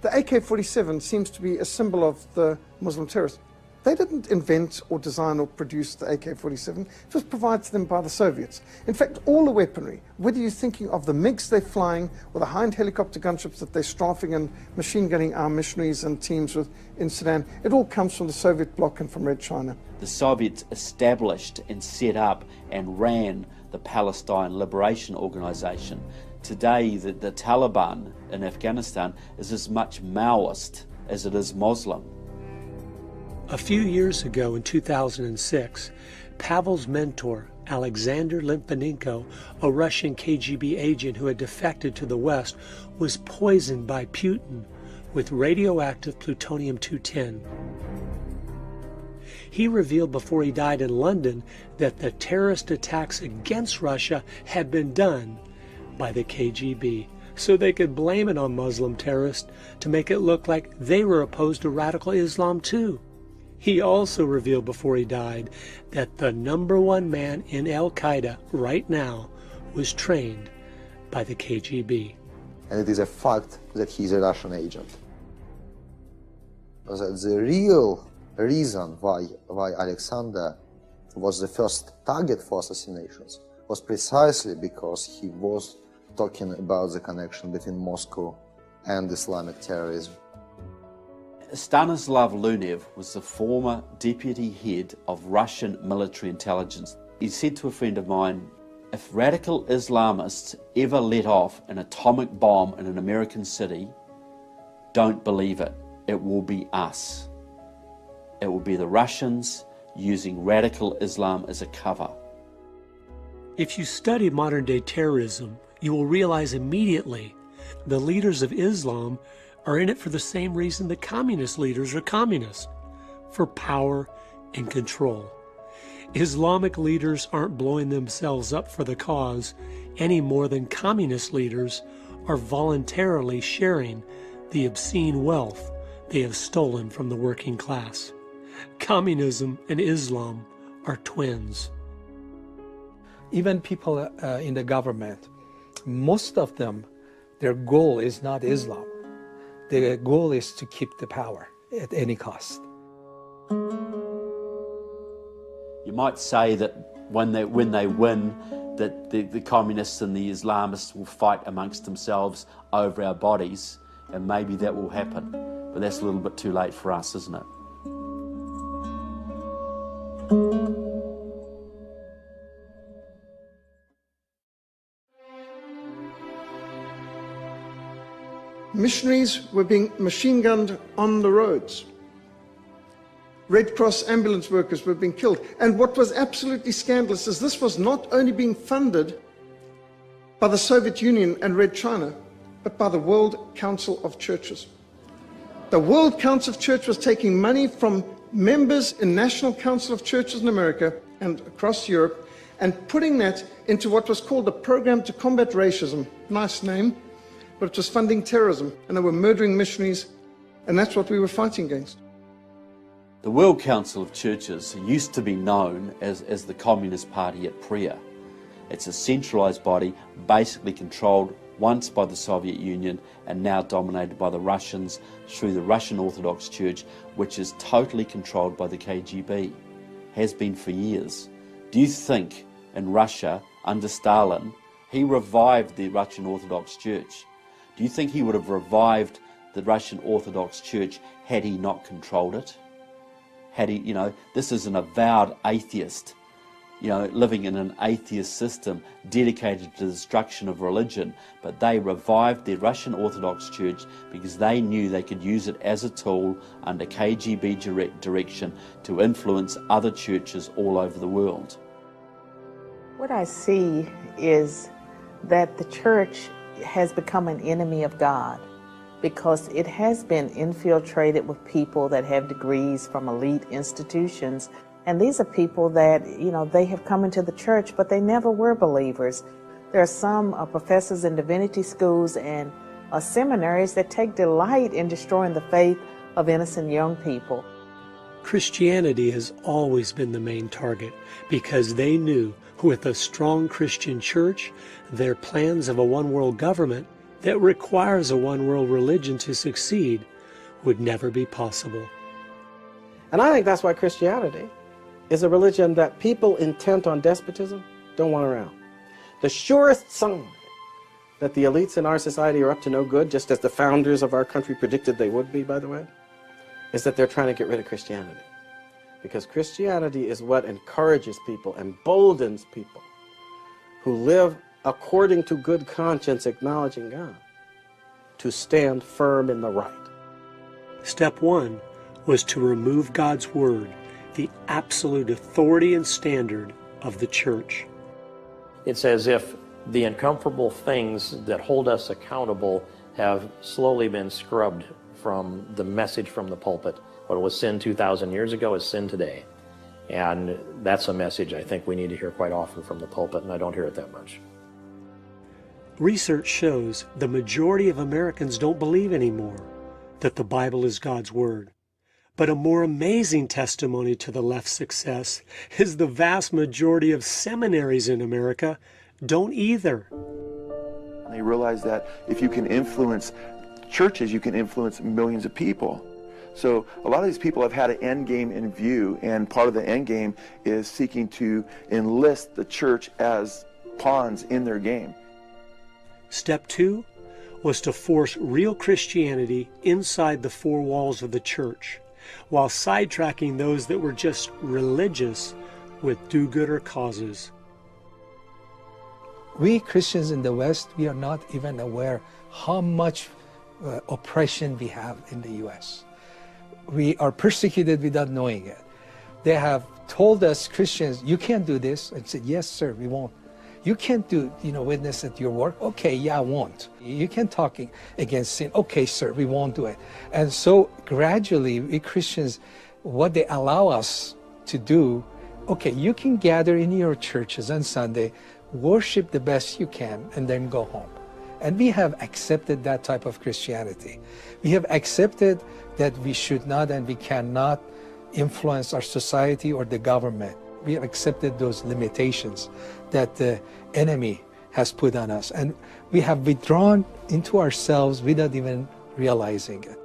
The AK-47 seems to be a symbol of the Muslim terrorists. They didn't invent or design or produce the AK-47. It was provided to them by the Soviets. In fact, all the weaponry, whether you're thinking of the MiGs they're flying or the high-end helicopter gunships that they're strafing and machine gunning our missionaries and teams with in Sudan, it all comes from the Soviet bloc and from Red China. The Soviets established and set up and ran the Palestine Liberation Organization. Today, the Taliban in Afghanistan is as much Maoist as it is Muslim. A few years ago, in 2006, Pavel's mentor, Alexander Litvinenko, a Russian KGB agent who had defected to the West, was poisoned by Putin with radioactive plutonium-210. He revealed before he died in London that the terrorist attacks against Russia had been done by the KGB, so they could blame it on Muslim terrorists to make it look like they were opposed to radical Islam too. He also revealed before he died that the #1 man in Al-Qaeda right now was trained by the KGB. And it is a fact that he's a Russian agent. The real reason why Alexander was the first target for assassinations was precisely because he was talking about the connection between Moscow and Islamic terrorism. Stanislav Lunev was the former deputy head of Russian military intelligence. He said to a friend of mine, if radical Islamists ever let off an atomic bomb in an American city, don't believe it. It will be us. It will be the Russians using radical Islam as a cover. If you study modern-day terrorism, you will realize immediately the leaders of Islam are in it for the same reason the communist leaders are communist, for power and control. Islamic leaders aren't blowing themselves up for the cause any more than communist leaders are voluntarily sharing the obscene wealth they have stolen from the working class. Communism and Islam are twins. Even people in the government, most of them Their goal is not Islam. The goal is to keep the power at any cost. You might say that when they win, that the communists and the Islamists will fight amongst themselves over our bodies, and maybe that will happen. But that's a little bit too late for us, isn't it? Missionaries were being machine gunned on the roads. Red Cross ambulance workers were being killed. And what was absolutely scandalous is this was not only being funded by the Soviet Union and Red China, but by the World Council of Churches. The World Council of Churches was taking money from members in National Council of Churches in America and across Europe and putting that into what was called the Program to Combat Racism. Nice name, but it was funding terrorism, and they were murdering missionaries, and that's what we were fighting against. The World Council of Churches used to be known as the Communist Party at prayer. It's a centralised body basically controlled once by the Soviet Union and now dominated by the Russians through the Russian Orthodox Church, which is totally controlled by the KGB, has been for years. Do you think in Russia, under Stalin, he revived the Russian Orthodox Church? Do you think he would have revived the Russian Orthodox Church had he not controlled it? Had he, this is an avowed atheist, living in an atheist system dedicated to the destruction of religion, but they revived the Russian Orthodox Church because they knew they could use it as a tool under KGB direction to influence other churches all over the world. What I see is that the church has become an enemy of God, because it has been infiltrated with people that have degrees from elite institutions. And these are people that, they have come into the church, but they never were believers. There are some professors in divinity schools and seminaries that take delight in destroying the faith of innocent young people. Christianity has always been the main target because they knew with a strong Christian church, their plans of a one-world government that requires a one-world religion to succeed would never be possible. And I think that's why Christianity is a religion that people intent on despotism don't want around. The surest sign that the elites in our society are up to no good, just as the founders of our country predicted they would be, by the way, is that they're trying to get rid of Christianity. Because Christianity is what encourages people, emboldens people who live according to good conscience, acknowledging God, to stand firm in the right. Step one was to remove God's word, the absolute authority and standard of the church. It's as if the uncomfortable things that hold us accountable have slowly been scrubbed from the message from the pulpit. What was sin 2,000 years ago is sin today. And that's a message I think we need to hear quite often from the pulpit, and I don't hear it that much. Research shows the majority of Americans don't believe anymore that the Bible is God's word. But a more amazing testimony to the left's success is the vast majority of seminaries in America don't either. They realize that if you can influence churches, you can influence millions of people. So a lot of these people have had an end game in view, and part of the end game is seeking to enlist the church as pawns in their game. Step two was to force real Christianity inside the four walls of the church, while sidetracking those that were just religious with do-gooder causes. We Christians in the West, we are not even aware how much oppression we have in the U.S. We are persecuted without knowing it. They have told us, Christians, you can't do this. And said, yes, sir, we won't. You can't do, witness at your work. Okay, yeah, I won't. You can't talk against sin. Okay, sir, we won't do it. And so gradually, we Christians, what they allow us to do, okay, you can gather in your churches on Sunday, worship the best you can, and then go home. And we have accepted that type of Christianity. We have accepted that we should not and we cannot influence our society or the government. We have accepted those limitations that the enemy has put on us. And we have withdrawn into ourselves without even realizing it.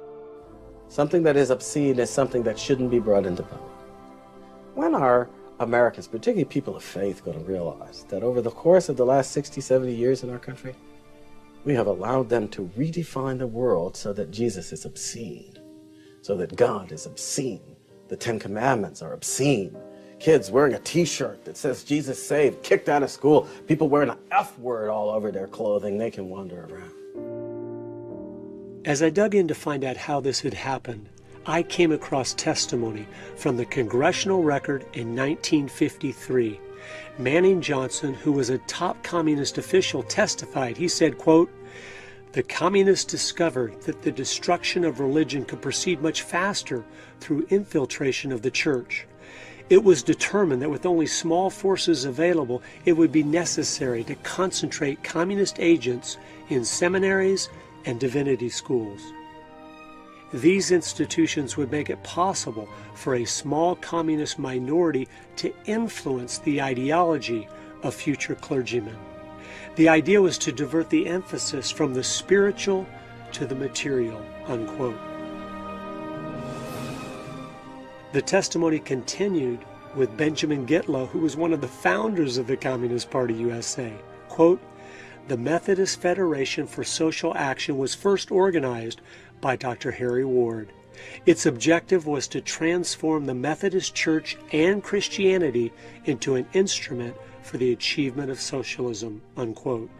Something that is obscene is something that shouldn't be brought into public. When are Americans, particularly people of faith, going to realize that over the course of the last 60, 70 years in our country, we have allowed them to redefine the world so that Jesus is obscene, so that God is obscene, the Ten Commandments are obscene, kids wearing a t-shirt that says Jesus saved, kicked out of school, people wearing an F word all over their clothing, they can wander around. As I dug in to find out how this had happened, I came across testimony from the Congressional Record in 1953. Manning Johnson, who was a top communist official, testified. He said, quote, "The communists discovered that the destruction of religion could proceed much faster through infiltration of the church. It was determined that with only small forces available, it would be necessary to concentrate communist agents in seminaries and divinity schools. These institutions would make it possible for a small communist minority to influence the ideology of future clergymen. The idea was to divert the emphasis from the spiritual to the material," unquote. The testimony continued with Benjamin Gitlow, who was one of the founders of the Communist Party USA. Quote, "The Methodist Federation for Social Action was first organized by Dr. Harry Ward. Its objective was to transform the Methodist Church and Christianity into an instrument for the achievement of socialism," unquote.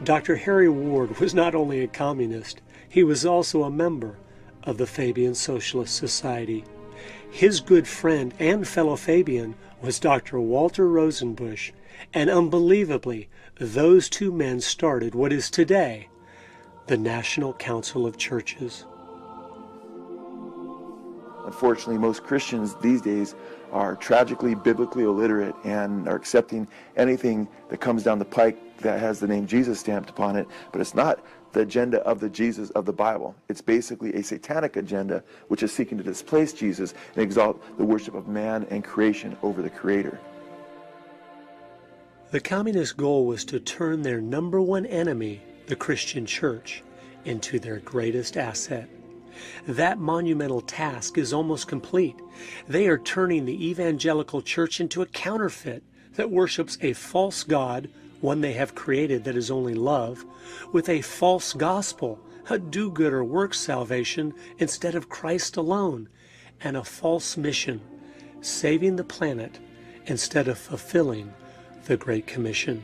Dr. Harry Ward was not only a communist, he was also a member of the Fabian Socialist Society. His good friend and fellow Fabian was Dr. Walter Rosenbusch, and unbelievably, those two men started what is today the National Council of Churches. Unfortunately, most Christians these days are tragically biblically illiterate and are accepting anything that comes down the pike that has the name Jesus stamped upon it, but it's not the agenda of the Jesus of the Bible. It's basically a satanic agenda which is seeking to displace Jesus and exalt the worship of man and creation over the Creator. The communist goal was to turn their number one enemy, the Christian church, into their greatest asset. That monumental task is almost complete. They are turning the evangelical church into a counterfeit that worships a false God, one they have created that is only love, with a false gospel, a do-gooder works salvation instead of Christ alone, and a false mission, saving the planet instead of fulfilling the Great Commission.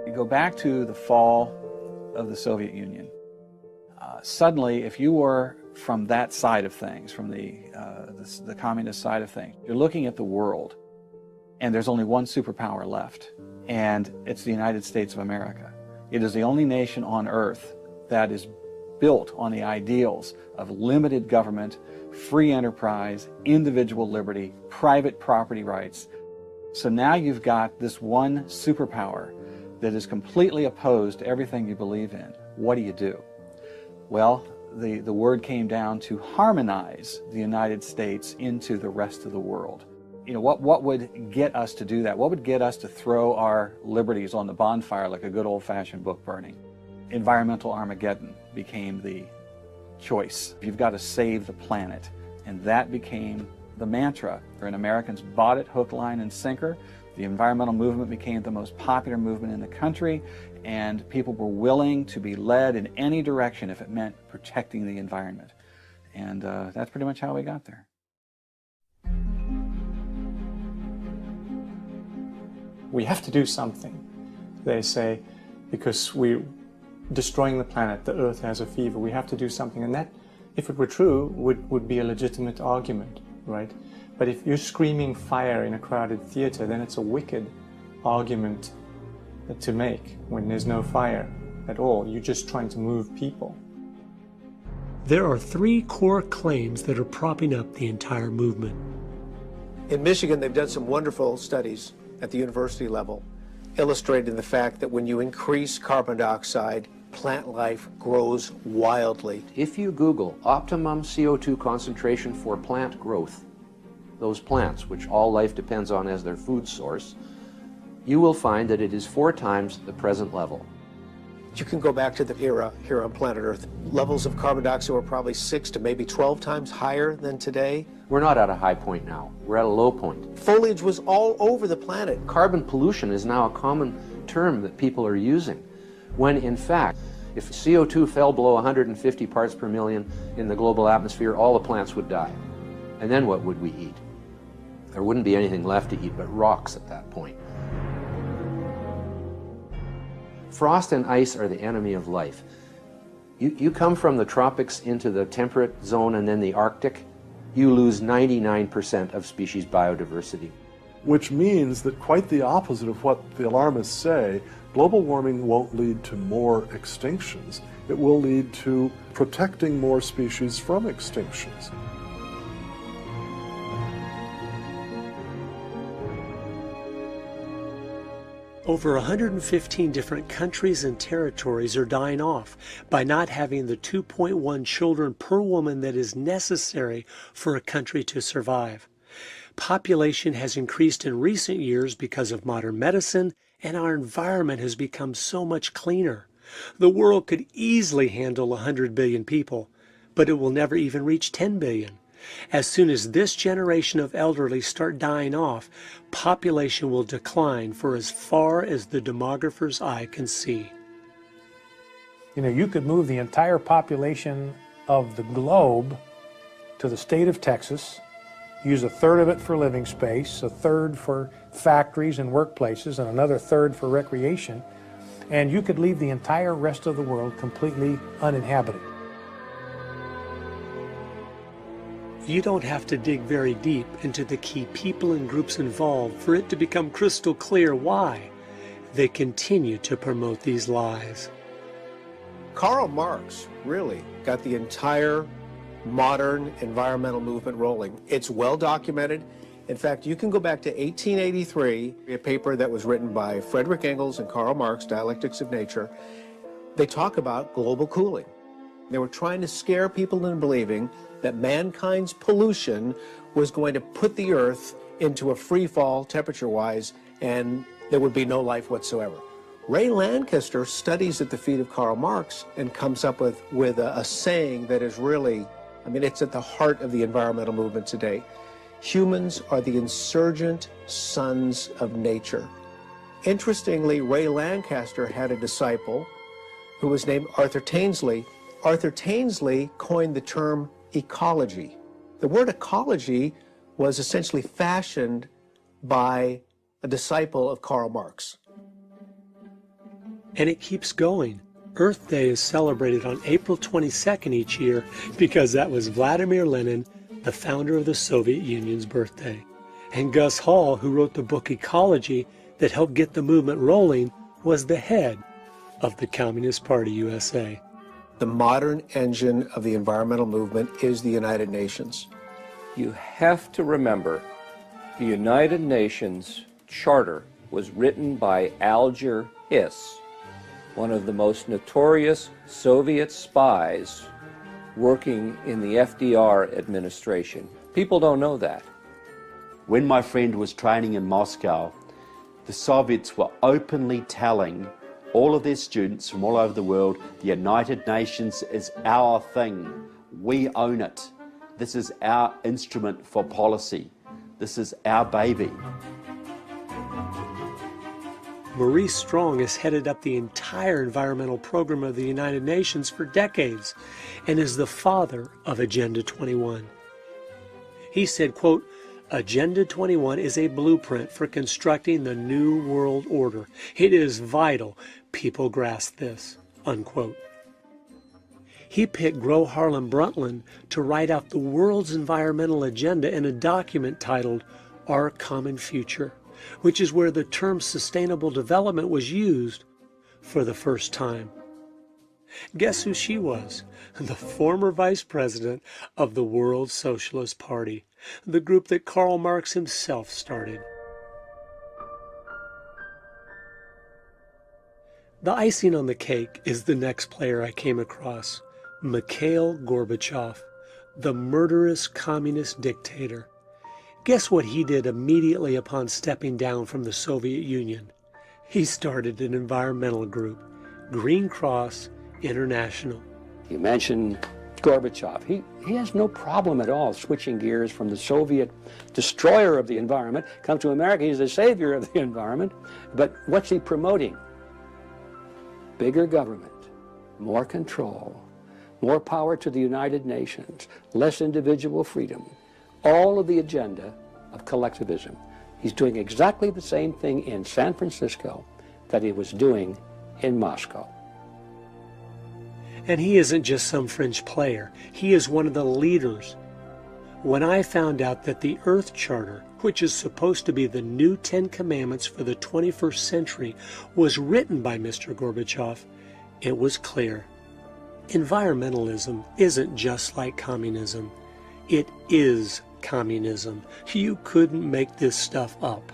You go back to the fall of the Soviet Union. Suddenly, if you were from that side of things, from the communist side of things, you're looking at the world, and there's only one superpower left, and it's the United States of America. It is the only nation on earth that is built on the ideals of limited government, free enterprise, individual liberty, private property rights. So now you've got this one superpower that is completely opposed to everything you believe in. What do? Well, the word came down to harmonize the United States into the rest of the world. You know, what would get us to do that? What would get us to throw our liberties on the bonfire like a good old-fashioned book burning? Environmental Armageddon became the choice. You've got to save the planet. And that became the mantra. And Americans bought it hook, line, and sinker. The environmental movement became the most popular movement in the country, and people were willing to be led in any direction if it meant protecting the environment. And that's pretty much how we got there. We have to do something, they say, because we're destroying the planet, the Earth has a fever, we have to do something. And that, if it were true, would be a legitimate argument, right? But if you're screaming fire in a crowded theater, then it's a wicked argument to make when there's no fire at all. You're just trying to move people. There are three core claims that are propping up the entire movement. In Michigan, they've done some wonderful studies at the university level, illustrating the fact that when you increase carbon dioxide plant life grows wildly. If you Google optimum CO2 concentration for plant growth, those plants, which all life depends on as their food source, you will find that it is 4 times the present level. You can go back to the era here on planet Earth. Levels of carbon dioxide were probably 6 to maybe 12 times higher than today. We're not at a high point now. We're at a low point. Foliage was all over the planet. Carbon pollution is now a common term that people are using, when in fact, if CO2 fell below 150 parts per million in the global atmosphere, all the plants would die. And then what would we eat? There wouldn't be anything left to eat but rocks at that point. Frost and ice are the enemy of life. You come from the tropics into the temperate zone and then the Arctic, you lose 99% of species biodiversity. Which means that quite the opposite of what the alarmists say, global warming won't lead to more extinctions. It will lead to protecting more species from extinctions. Over 115 different countries and territories are dying off by not having the 2.1 children per woman that is necessary for a country to survive. Population has increased in recent years because of modern medicine, and our environment has become so much cleaner. The world could easily handle 100 billion people, but it will never even reach 10 billion. As soon as this generation of elderly start dying off, population will decline for as far as the demographer's eye can see. You know, you could move the entire population of the globe to the state of Texas, use 1/3 of it for living space, 1/3 for factories and workplaces, and another 1/3 for recreation, and you could leave the entire rest of the world completely uninhabited. You don't have to dig very deep into the key people and groups involved for it to become crystal clear why they continue to promote these lies. Karl Marx really got the entire modern environmental movement rolling. It's well documented. In fact, you can go back to 1883, a paper that was written by Frederick Engels and Karl Marx, Dialectics of Nature. They talk about global cooling. They were trying to scare people into believing that mankind's pollution was going to put the Earth into a free fall temperature-wise, and there would be no life whatsoever. Ray Lancaster studies at the feet of Karl Marx and comes up with a saying that is really, I mean, it's at the heart of the environmental movement today. Humans are the insurgent sons of nature. Interestingly, Ray Lancaster had a disciple who was named Arthur Tainsley. Arthur Tainsley coined the term ecology. The word ecology was essentially fashioned by a disciple of Karl Marx. And it keeps going. Earth Day is celebrated on April 22nd each year because that was Vladimir Lenin, the founder of the Soviet Union's birthday. And Gus Hall, who wrote the book Ecology that helped get the movement rolling, was the head of the Communist Party USA. The modern engine of the environmental movement is the United Nations. You have to remember, the United Nations Charter was written by Alger Hiss, one of the most notorious Soviet spies working in the FDR administration. People don't know that. When my friend was training in Moscow, the Soviets were openly telling all of their students from all over the world, the United Nations is our thing. We own it. This is our instrument for policy. This is our baby. Maurice Strong has headed up the entire environmental program of the United Nations for decades and is the father of Agenda 21. He said, quote, Agenda 21 is a blueprint for constructing the new world order. It is vital people grasp this, unquote. He picked Gro Harlem Brundtland to write out the world's environmental agenda in a document titled Our Common Future, which is where the term sustainable development was used for the first time. Guess who she was? The former vice president of the World Socialist Party, the group that Karl Marx himself started. The icing on the cake is the next player I came across, Mikhail Gorbachev, the murderous communist dictator. Guess what he did immediately upon stepping down from the Soviet Union? He started an environmental group, Green Cross International. You mentioned Gorbachev. He has no problem at all switching gears from the Soviet destroyer of the environment, come to America, he's the savior of the environment. But what's he promoting? Bigger government, more control, more power to the United Nations, less individual freedom, all of the agenda of collectivism. He's doing exactly the same thing in San Francisco that he was doing in Moscow. And he isn't just some fringe player. He is one of the leaders. When I found out that the Earth Charter, which is supposed to be the new 10 Commandments for the 21st century, was written by Mr. Gorbachev, it was clear. Environmentalism isn't just like communism. It is communism. You couldn't make this stuff up.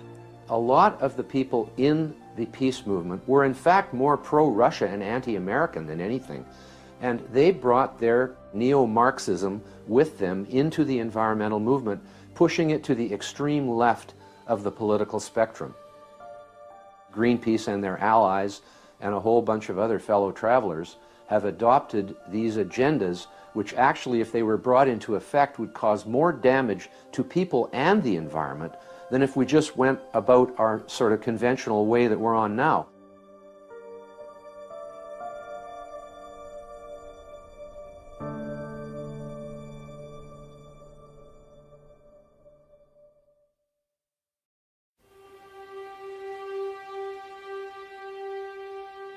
A lot of the people in the peace movement were in fact more pro-Russia and anti-American than anything. And they brought their neo-Marxism with them into the environmental movement, pushing it to the extreme left of the political spectrum. Greenpeace and their allies and a whole bunch of other fellow travelers have adopted these agendas, which actually, if they were brought into effect, would cause more damage to people and the environment than if we just went about our sort of conventional way that we're on now.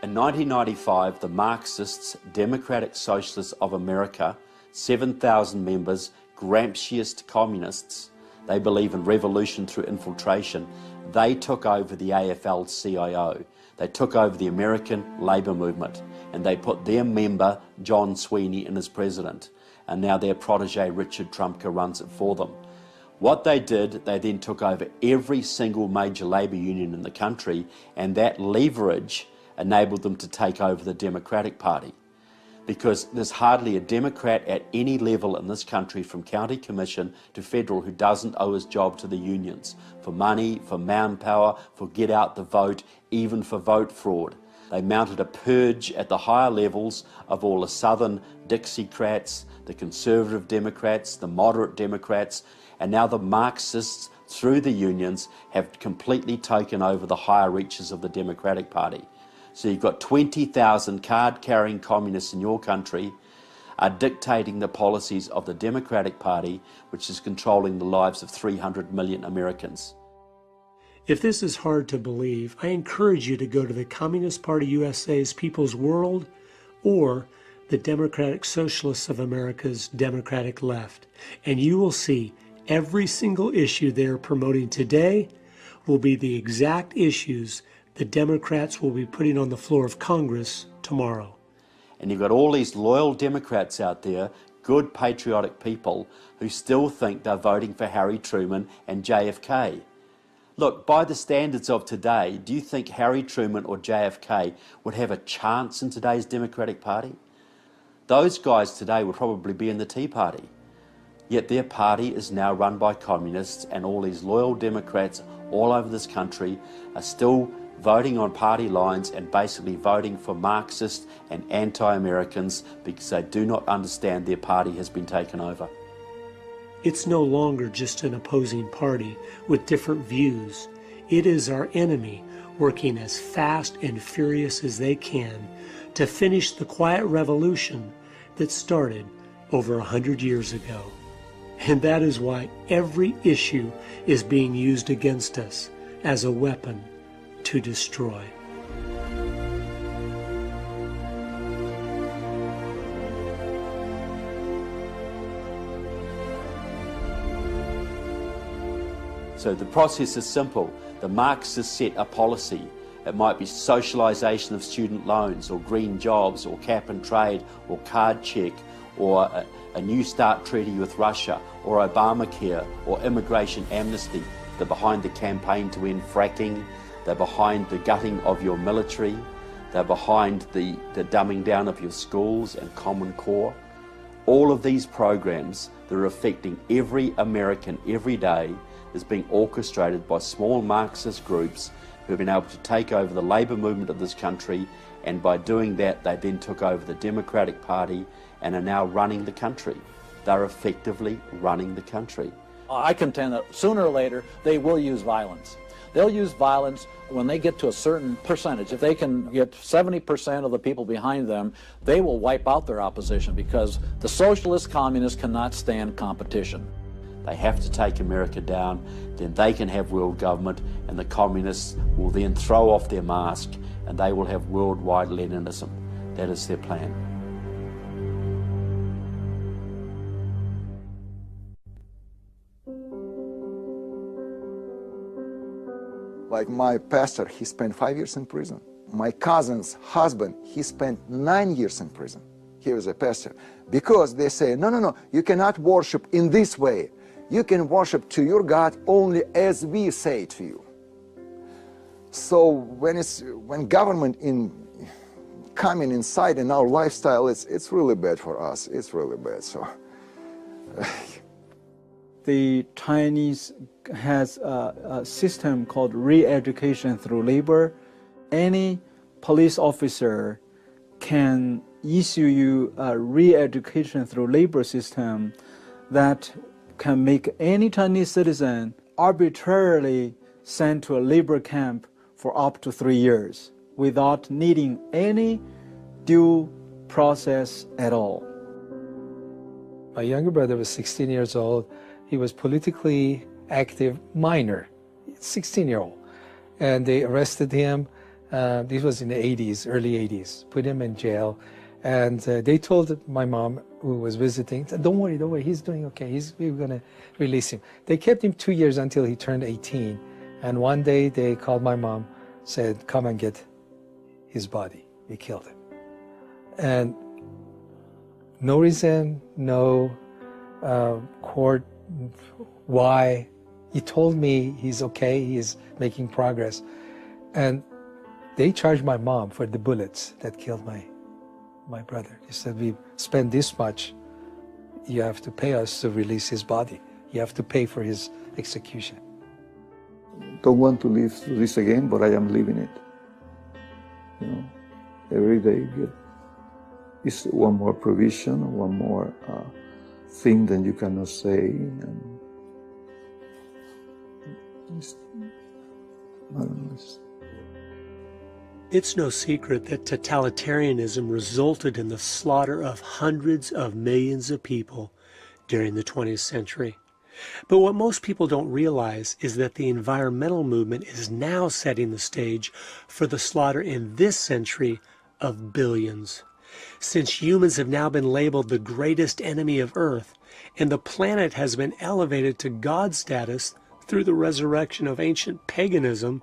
In 1995, the Marxists, Democratic Socialists of America, 7,000 members, Gramsciist communists, they believe in revolution through infiltration, they took over the AFL-CIO. They took over the American Labour Movement, and they put their member, John Sweeney, in as president. And now their protege, Richard Trumka, runs it for them. What they did, they then took over every single major labour union in the country, and that leverage enabled them to take over the Democratic Party. Because there's hardly a Democrat at any level in this country, from county commission to federal, who doesn't owe his job to the unions for money, for manpower, for get out the vote, even for vote fraud. They mounted a purge at the higher levels of all the Southern Dixiecrats, the conservative Democrats, the moderate Democrats, and now the Marxists, through the unions, have completely taken over the higher reaches of the Democratic Party. So you've got 20,000 card-carrying communists in your country are dictating the policies of the Democratic Party, which is controlling the lives of 300 million Americans. If this is hard to believe, I encourage you to go to the Communist Party USA's People's World or the Democratic Socialists of America's Democratic Left, and you will see every single issue they are promoting today will be the exact issues the Democrats will be putting on the floor of Congress tomorrow. And you've got all these loyal Democrats out there, good patriotic people, who still think they're voting for Harry Truman and JFK. Look, by the standards of today, do you think Harry Truman or JFK would have a chance in today's Democratic Party? Those guys today would probably be in the Tea Party. Yet their party is now run by communists, and all these loyal Democrats all over this country are still voting on party lines and basically voting for Marxist and anti-Americans because they do not understand their party has been taken over. It's no longer just an opposing party with different views. It is our enemy working as fast and furious as they can to finish the quiet revolution that started over 100 years ago. And that is why every issue is being used against us as a weapon to destroy. So the process is simple. The Marxists set a policy. It might be socialisation of student loans, or green jobs, or cap and trade, or card check, or a New START treaty with Russia, or Obamacare, or immigration amnesty. They're behind the campaign to end fracking. They're behind the gutting of your military. They're behind the dumbing down of your schools and Common Core. All of these programs that are affecting every American every day is being orchestrated by small Marxist groups who have been able to take over the labour movement of this country, and by doing that they then took over the Democratic Party and are now running the country. They're effectively running the country. I contend that sooner or later they will use violence. They'll use violence when they get to a certain percentage. If they can get 70% of the people behind them, they will wipe out their opposition, because the socialist communists cannot stand competition. They have to take America down, then they can have world government, and the communists will then throw off their mask and they will have worldwide Leninism. That is their plan. Like my pastor, he spent 5 years in prison. My cousin's husband, he spent 9 years in prison. He was a pastor. Because they say, no, you cannot worship in this way. You can worship to your God only as we say to you. So when government coming inside in our lifestyle, it's really bad for us. It's really bad. So the Chinese has a system called re-education through labor. Any police officer can issue you a re-education through labor system that can make any Chinese citizen arbitrarily sent to a labor camp for up to 3 years without needing any due process at all. My younger brother was 16 years old. He was politically active minor, 16-year-old. And they arrested him. This was in the 80s, early 80s, put him in jail. And they told my mom, who was visiting, don't worry, he's doing okay. We're going to release him. They kept him 2 years until he turned 18. And one day they called my mom, said, come and get his body. They killed him. And no reason, no court, why. He told me he's okay, he's making progress. And they charged my mom for the bullets that killed my brother. He said, we spent this much, you have to pay us to release his body. You have to pay for his execution. Don't want to live through this again, but I am living it. You know, every day is one more provision, one more thing that you cannot say. And I don't know. It's no secret that totalitarianism resulted in the slaughter of hundreds of millions of people during the 20th century. But what most people don't realize is that the environmental movement is now setting the stage for the slaughter in this century of billions. Since humans have now been labeled the greatest enemy of Earth, and the planet has been elevated to God status through the resurrection of ancient paganism,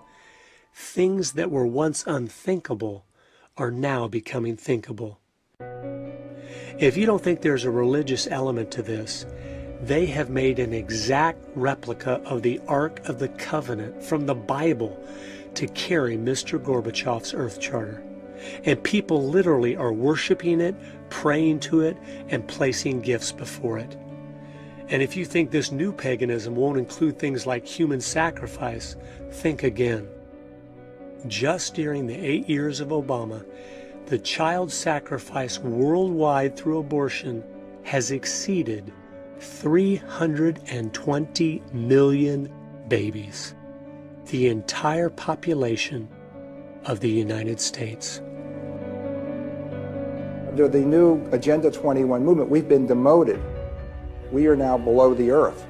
things that were once unthinkable are now becoming thinkable. If you don't think there's a religious element to this, they have made an exact replica of the Ark of the Covenant from the Bible to carry Mr. Gorbachev's Earth Charter. And people literally are worshiping it, praying to it, and placing gifts before it. And if you think this new paganism won't include things like human sacrifice, think again. Just during the 8 years of Obama, the child sacrifice worldwide through abortion has exceeded 320 million babies, the entire population of the United States. Under the new Agenda 21 movement, we've been demoted. We are now below the earth.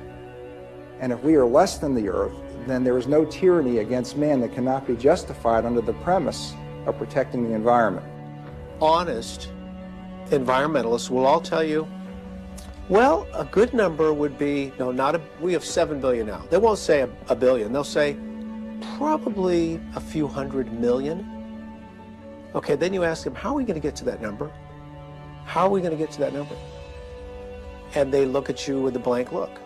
And if we are less than the earth, then there is no tyranny against man that cannot be justified under the premise of protecting the environment. Honest environmentalists will all tell you, well, a good number would be, no, we have 7 billion now. They won't say a billion. They'll say probably a few 100 million. Okay, then you ask them, how are we going to get to that number? How are we going to get to that number? And they look at you with a blank look.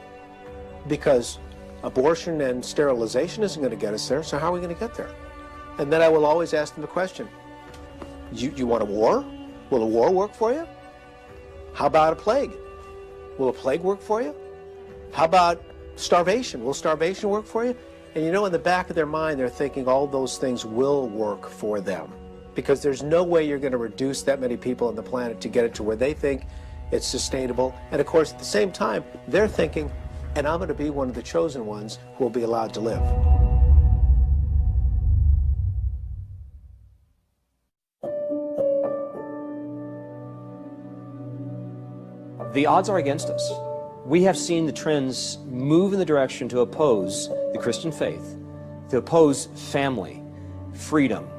Because abortion and sterilization isn't going to get us there, so how are we going to get there? And then I will always ask them the question, You want a war? Will a war work for you? How about a plague? Will a plague work for you? How about starvation? Will starvation work for you? And you know, in the back of their mind, they're thinking all those things will work for them, because there's no way you're going to reduce that many people on the planet to get it to where they think it's sustainable. And of course, at the same time, they're thinking, and I'm going to be one of the chosen ones who will be allowed to live. The odds are against us. We have seen the trends move in the direction to oppose the Christian faith, to oppose family, freedom.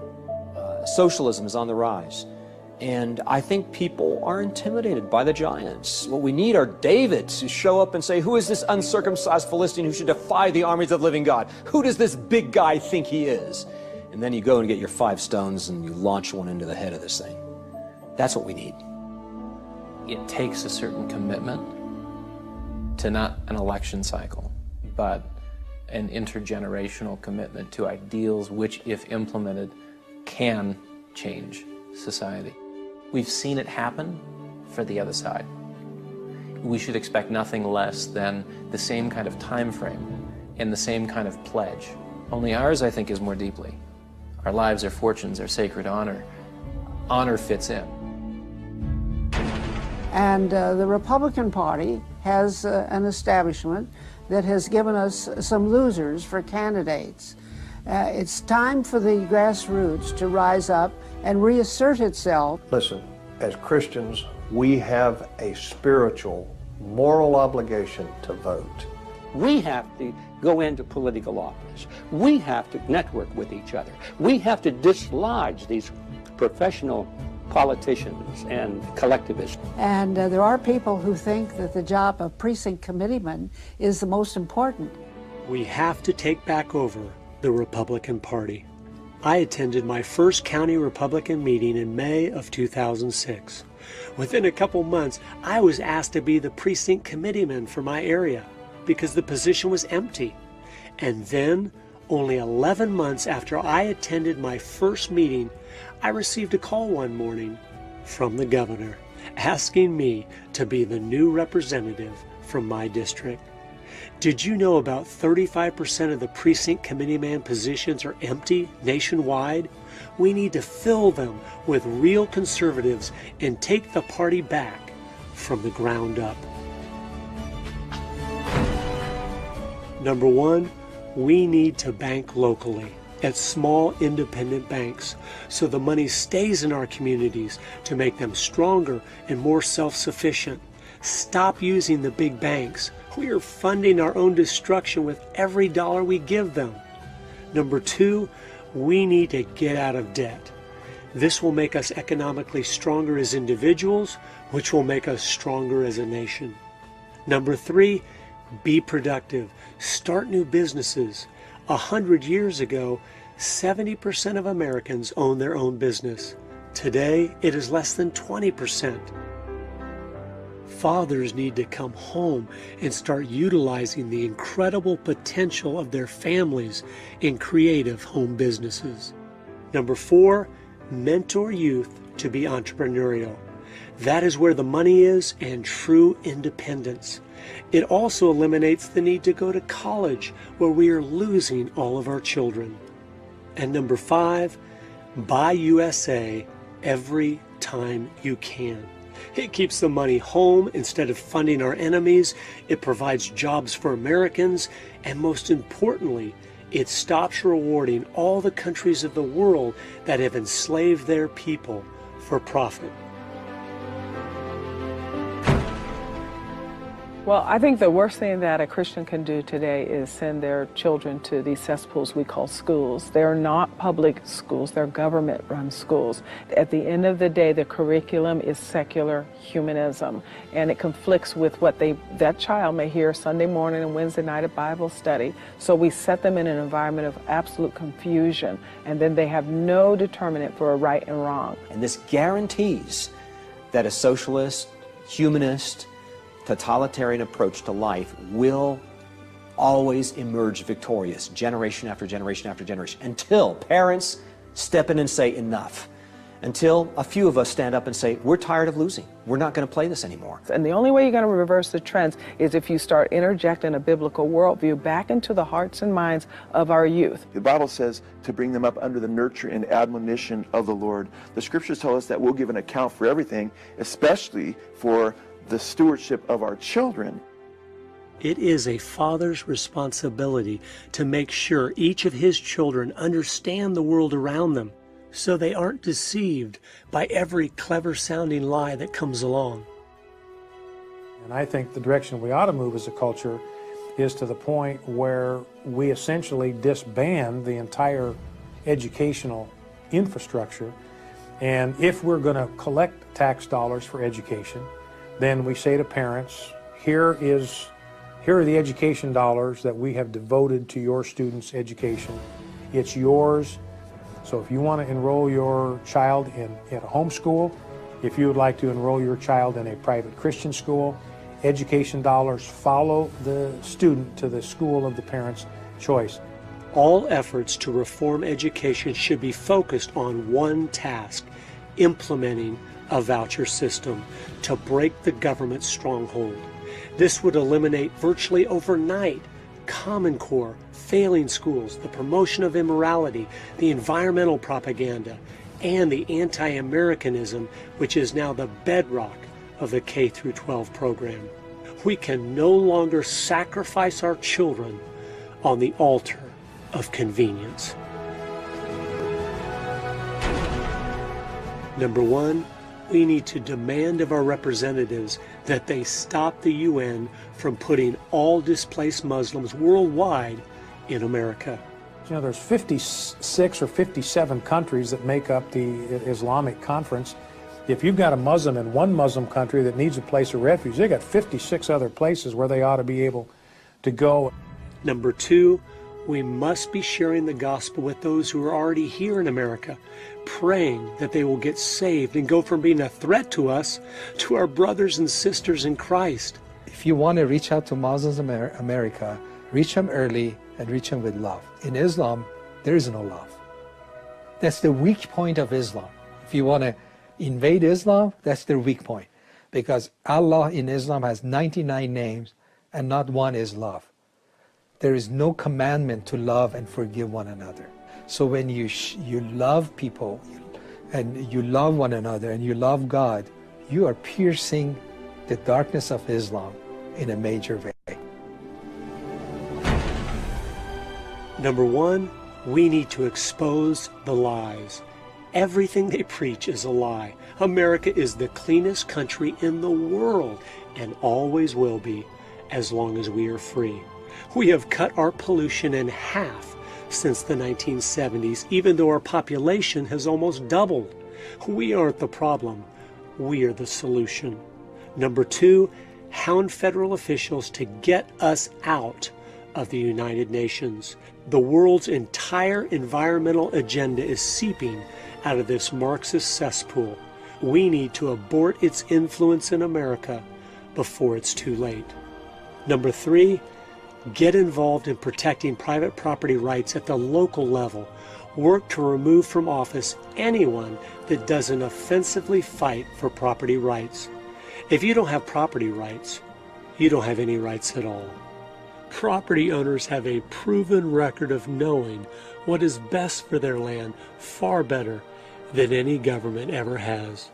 Socialism is on the rise. And I think people are intimidated by the giants. What we need are Davids who show up and say, who is this uncircumcised Philistine who should defy the armies of the living God? Who does this big guy think he is? And then you go and get your 5 stones and you launch one into the head of this thing. That's what we need. It takes a certain commitment to not an election cycle, but an intergenerational commitment to ideals which, if implemented, can change society. We've seen it happen for the other side. We should expect nothing less than the same kind of time frame and the same kind of pledge. Only ours, I think, is more deeply. Our lives, our fortunes, our sacred honor. Honor fits in. And the Republican Party has an establishment that has given us some losers for candidates. It's time for the grassroots to rise up and reassert itself. Listen, as Christians, we have a spiritual, moral obligation to vote. We have to go into political office. We have to network with each other. We have to dislodge these professional politicians and collectivists. And there are people who think that the job of precinct committeeman is the most important. We have to take back over the Republican Party. I attended my first county Republican meeting in May of 2006. Within a couple months, I was asked to be the precinct committeeman for my area because the position was empty. And then, only 11 months after I attended my first meeting, I received a call one morning from the governor asking me to be the new representative from my district. Did you know about 35% of the precinct committeeman positions are empty nationwide? We need to fill them with real conservatives and take the party back from the ground up. Number one, we need to bank locally at small independent banks so the money stays in our communities to make them stronger and more self-sufficient. Stop using the big banks. We are funding our own destruction with every dollar we give them. Number two, we need to get out of debt. This will make us economically stronger as individuals, which will make us stronger as a nation. Number three, be productive. Start new businesses. 100 years ago, 70% of Americans own their own business. Today, it is less than 20%. Fathers need to come home and start utilizing the incredible potential of their families in creative home businesses. Number four, mentor youth to be entrepreneurial. That is where the money is and true independence. It also eliminates the need to go to college, where we are losing all of our children. And number five, buy USA every time you can. It keeps the money home instead of funding our enemies. It provides jobs for Americans. And most importantly, it stops rewarding all the countries of the world that have enslaved their people for profit. Well, I think the worst thing that a Christian can do today is send their children to these cesspools we call schools. They're not public schools, they're government-run schools. At the end of the day, the curriculum is secular humanism, and it conflicts with what that child may hear Sunday morning and Wednesday night at Bible study. So we set them in an environment of absolute confusion, and then they have no determinant for a right and wrong. And this guarantees that a socialist, humanist, totalitarian approach to life will always emerge victorious generation after generation after generation until parents step in and say enough. until a few of us stand up and say, we're tired of losing. We're not going to play this anymore. And the only way you're going to reverse the trends is if you start interjecting a biblical worldview back into the hearts and minds of our youth. The Bible says to bring them up under the nurture and admonition of the Lord. The scriptures tell us that we'll give an account for everything, especially for the stewardship of our children. It is a father's responsibility to make sure each of his children understand the world around them, so they aren't deceived by every clever-sounding lie that comes along. And I think the direction we ought to move as a culture is to the point where we essentially disband the entire educational infrastructure. And if we're going to collect tax dollars for education, then we say to parents, here are the education dollars that we have devoted to your students' education. It's yours. So if you want to enroll your child in a homeschool, if you would like to enroll your child in a private Christian school, education dollars follow the student to the school of the parent's choice. All efforts to reform education should be focused on one task: implementing a voucher system to break the government's stronghold. This would eliminate virtually overnight Common Core, failing schools, the promotion of immorality, the environmental propaganda, and the anti-Americanism, which is now the bedrock of the K-12 program. We can no longer sacrifice our children on the altar of convenience. Number one, we need to demand of our representatives that they stop the UN from putting all displaced Muslims worldwide in America. You know, there's 56 or 57 countries that make up the Islamic Conference. If you've got a Muslim in one Muslim country that needs a place of refuge, they've got 56 other places where they ought to be able to go. Number two, we must be sharing the gospel with those who are already here in America, praying that they will get saved and go from being a threat to us to our brothers and sisters in Christ. If you want to reach out to Muslims in America, reach them early and reach them with love. In Islam, there is no love. That's the weak point of Islam. If you want to invade Islam, that's their weak point. Because Allah in Islam has 99 names and not one is love. There is no commandment to love and forgive one another. So when you love people and you love one another and you love God, you are piercing the darkness of Islam in a major way. Number one, we need to expose the lies. Everything they preach is a lie. America is the cleanest country in the world and always will be as long as we are free. We have cut our pollution in half since the 1970s, even though our population has almost doubled. We aren't the problem. We are the solution. Number two, hound federal officials to get us out of the United Nations. The world's entire environmental agenda is seeping out of this Marxist cesspool. We need to abort its influence in America before it's too late. Number three, get involved in protecting private property rights at the local level. Work to remove from office anyone that doesn't offensively fight for property rights. If you don't have property rights, you don't have any rights at all. Property owners have a proven record of knowing what is best for their land far better than any government ever has.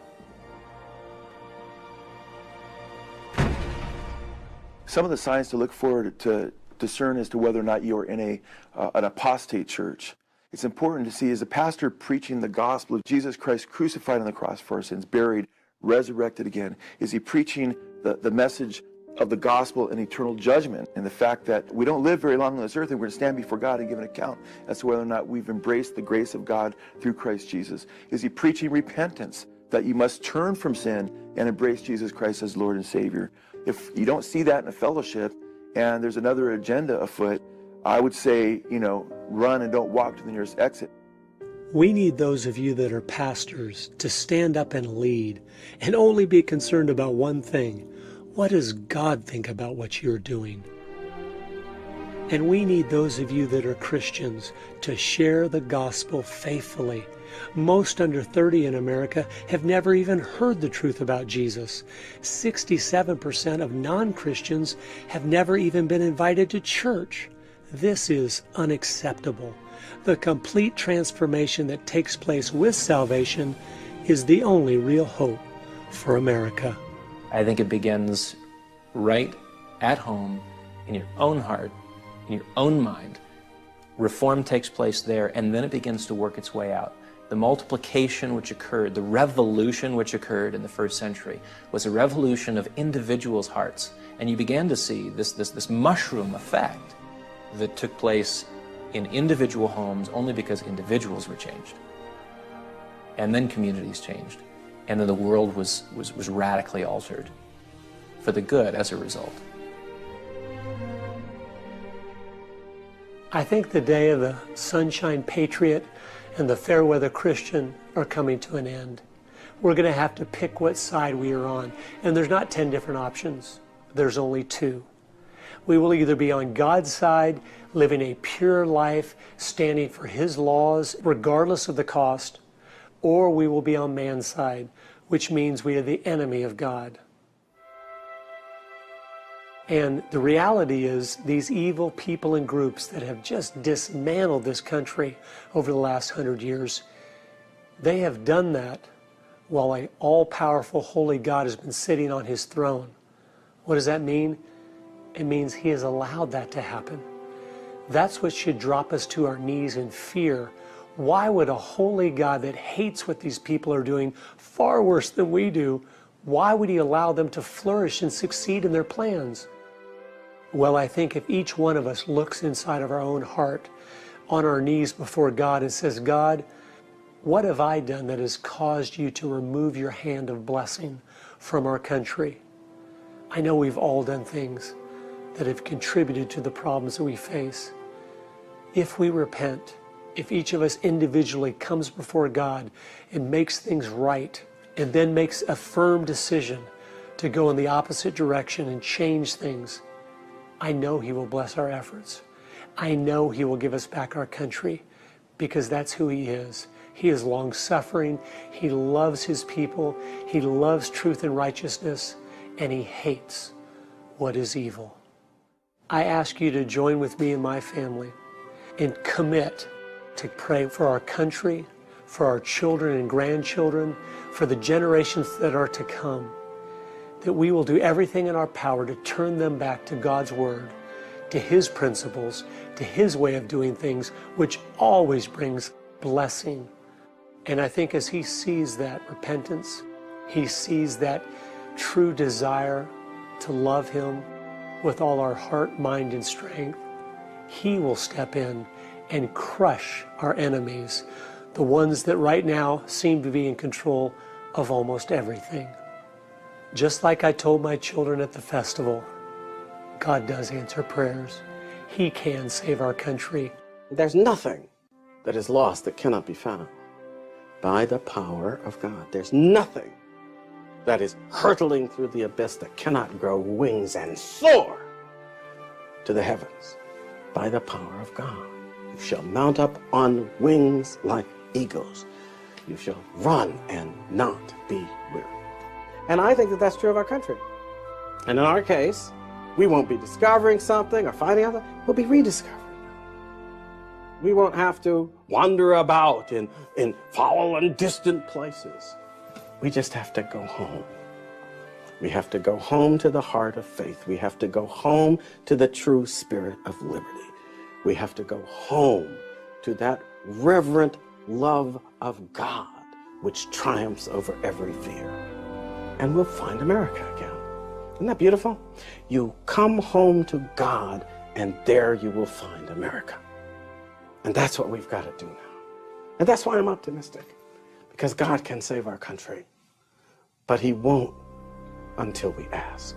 Some of the signs to look for to discern as to whether or not you are in an apostate church. It's important to see, is a pastor preaching the gospel of Jesus Christ crucified on the cross for our sins, buried, resurrected again? Is he preaching the message of the gospel and eternal judgment, and the fact that we don't live very long on this earth and we're going to stand before God and give an account as to whether or not we've embraced the grace of God through Christ Jesus? Is he preaching repentance, that you must turn from sin and embrace Jesus Christ as Lord and Savior? If you don't see that in a fellowship and there's another agenda afoot, I would say, run and don't walk to the nearest exit. We need those of you that are pastors to stand up and lead and only be concerned about one thing. What does God think about what you're doing? And we need those of you that are Christians to share the gospel faithfully Most under 30 in America have never even heard the truth about Jesus. 67% of non-Christians have never even been invited to church. This is unacceptable. The complete transformation that takes place with salvation is the only real hope for America. I think it begins right at home, in your own heart, in your own mind. Reform takes place there, and then it begins to work its way out. The multiplication which occurred, the revolution which occurred in the first century, was a revolution of individuals' hearts. And you began to see this mushroom effect that took place in individual homes only because individuals were changed. And then communities changed. And then the world was radically altered for the good as a result. I think the day of the Sunshine Patriot and the Fairweather Christian are coming to an end. We're going to have to pick what side we are on. And there's not 10 different options. There's only 2. We will either be on God's side, living a pure life, standing for His laws, regardless of the cost, or we will be on man's side, which means we are the enemy of God. And the reality is, these evil people and groups that have just dismantled this country over the last 100 years, they have done that while an all-powerful, holy God has been sitting on His throne. What does that mean? It means He has allowed that to happen. That's what should drop us to our knees in fear. Why would a holy God that hates what these people are doing far worse than we do, why would He allow them to flourish and succeed in their plans? Well, I think if each one of us looks inside of our own heart, on our knees before God and says, God, what have I done that has caused you to remove your hand of blessing from our country? I know we've all done things that have contributed to the problems that we face. If we repent, if each of us individually comes before God and makes things right, and then makes a firm decision to go in the opposite direction and change things, I know He will bless our efforts. I know He will give us back our country, because that's who He is. He is long-suffering. He loves His people. He loves truth and righteousness, and He hates what is evil. I ask you to join with me and my family and commit to pray for our country, for our children and grandchildren, for the generations that are to come, that we will do everything in our power to turn them back to God's Word, to His principles, to His way of doing things, which always brings blessing. And I think as He sees that repentance, He sees that true desire to love Him with all our heart, mind, and strength, He will step in and crush our enemies, the ones that right now seem to be in control of almost everything. Just like I told my children at the festival, God does answer prayers. He can save our country. There's nothing that is lost that cannot be found by the power of God. There's nothing that is hurtling through the abyss that cannot grow wings and soar to the heavens by the power of God. You shall mount up on wings like eagles. You shall run and not be weary. And I think that that's true of our country. And in our case, we won't be discovering something or finding out, we'll be rediscovering. We won't have to wander about in foul and distant places. We just have to go home. We have to go home to the heart of faith. We have to go home to the true spirit of liberty. We have to go home to that reverent love of God which triumphs over every fear. And we'll find America again. Isn't that beautiful? You come home to God, and there you will find America. And that's what we've got to do now. And that's why I'm optimistic, because God can save our country, but He won't until we ask.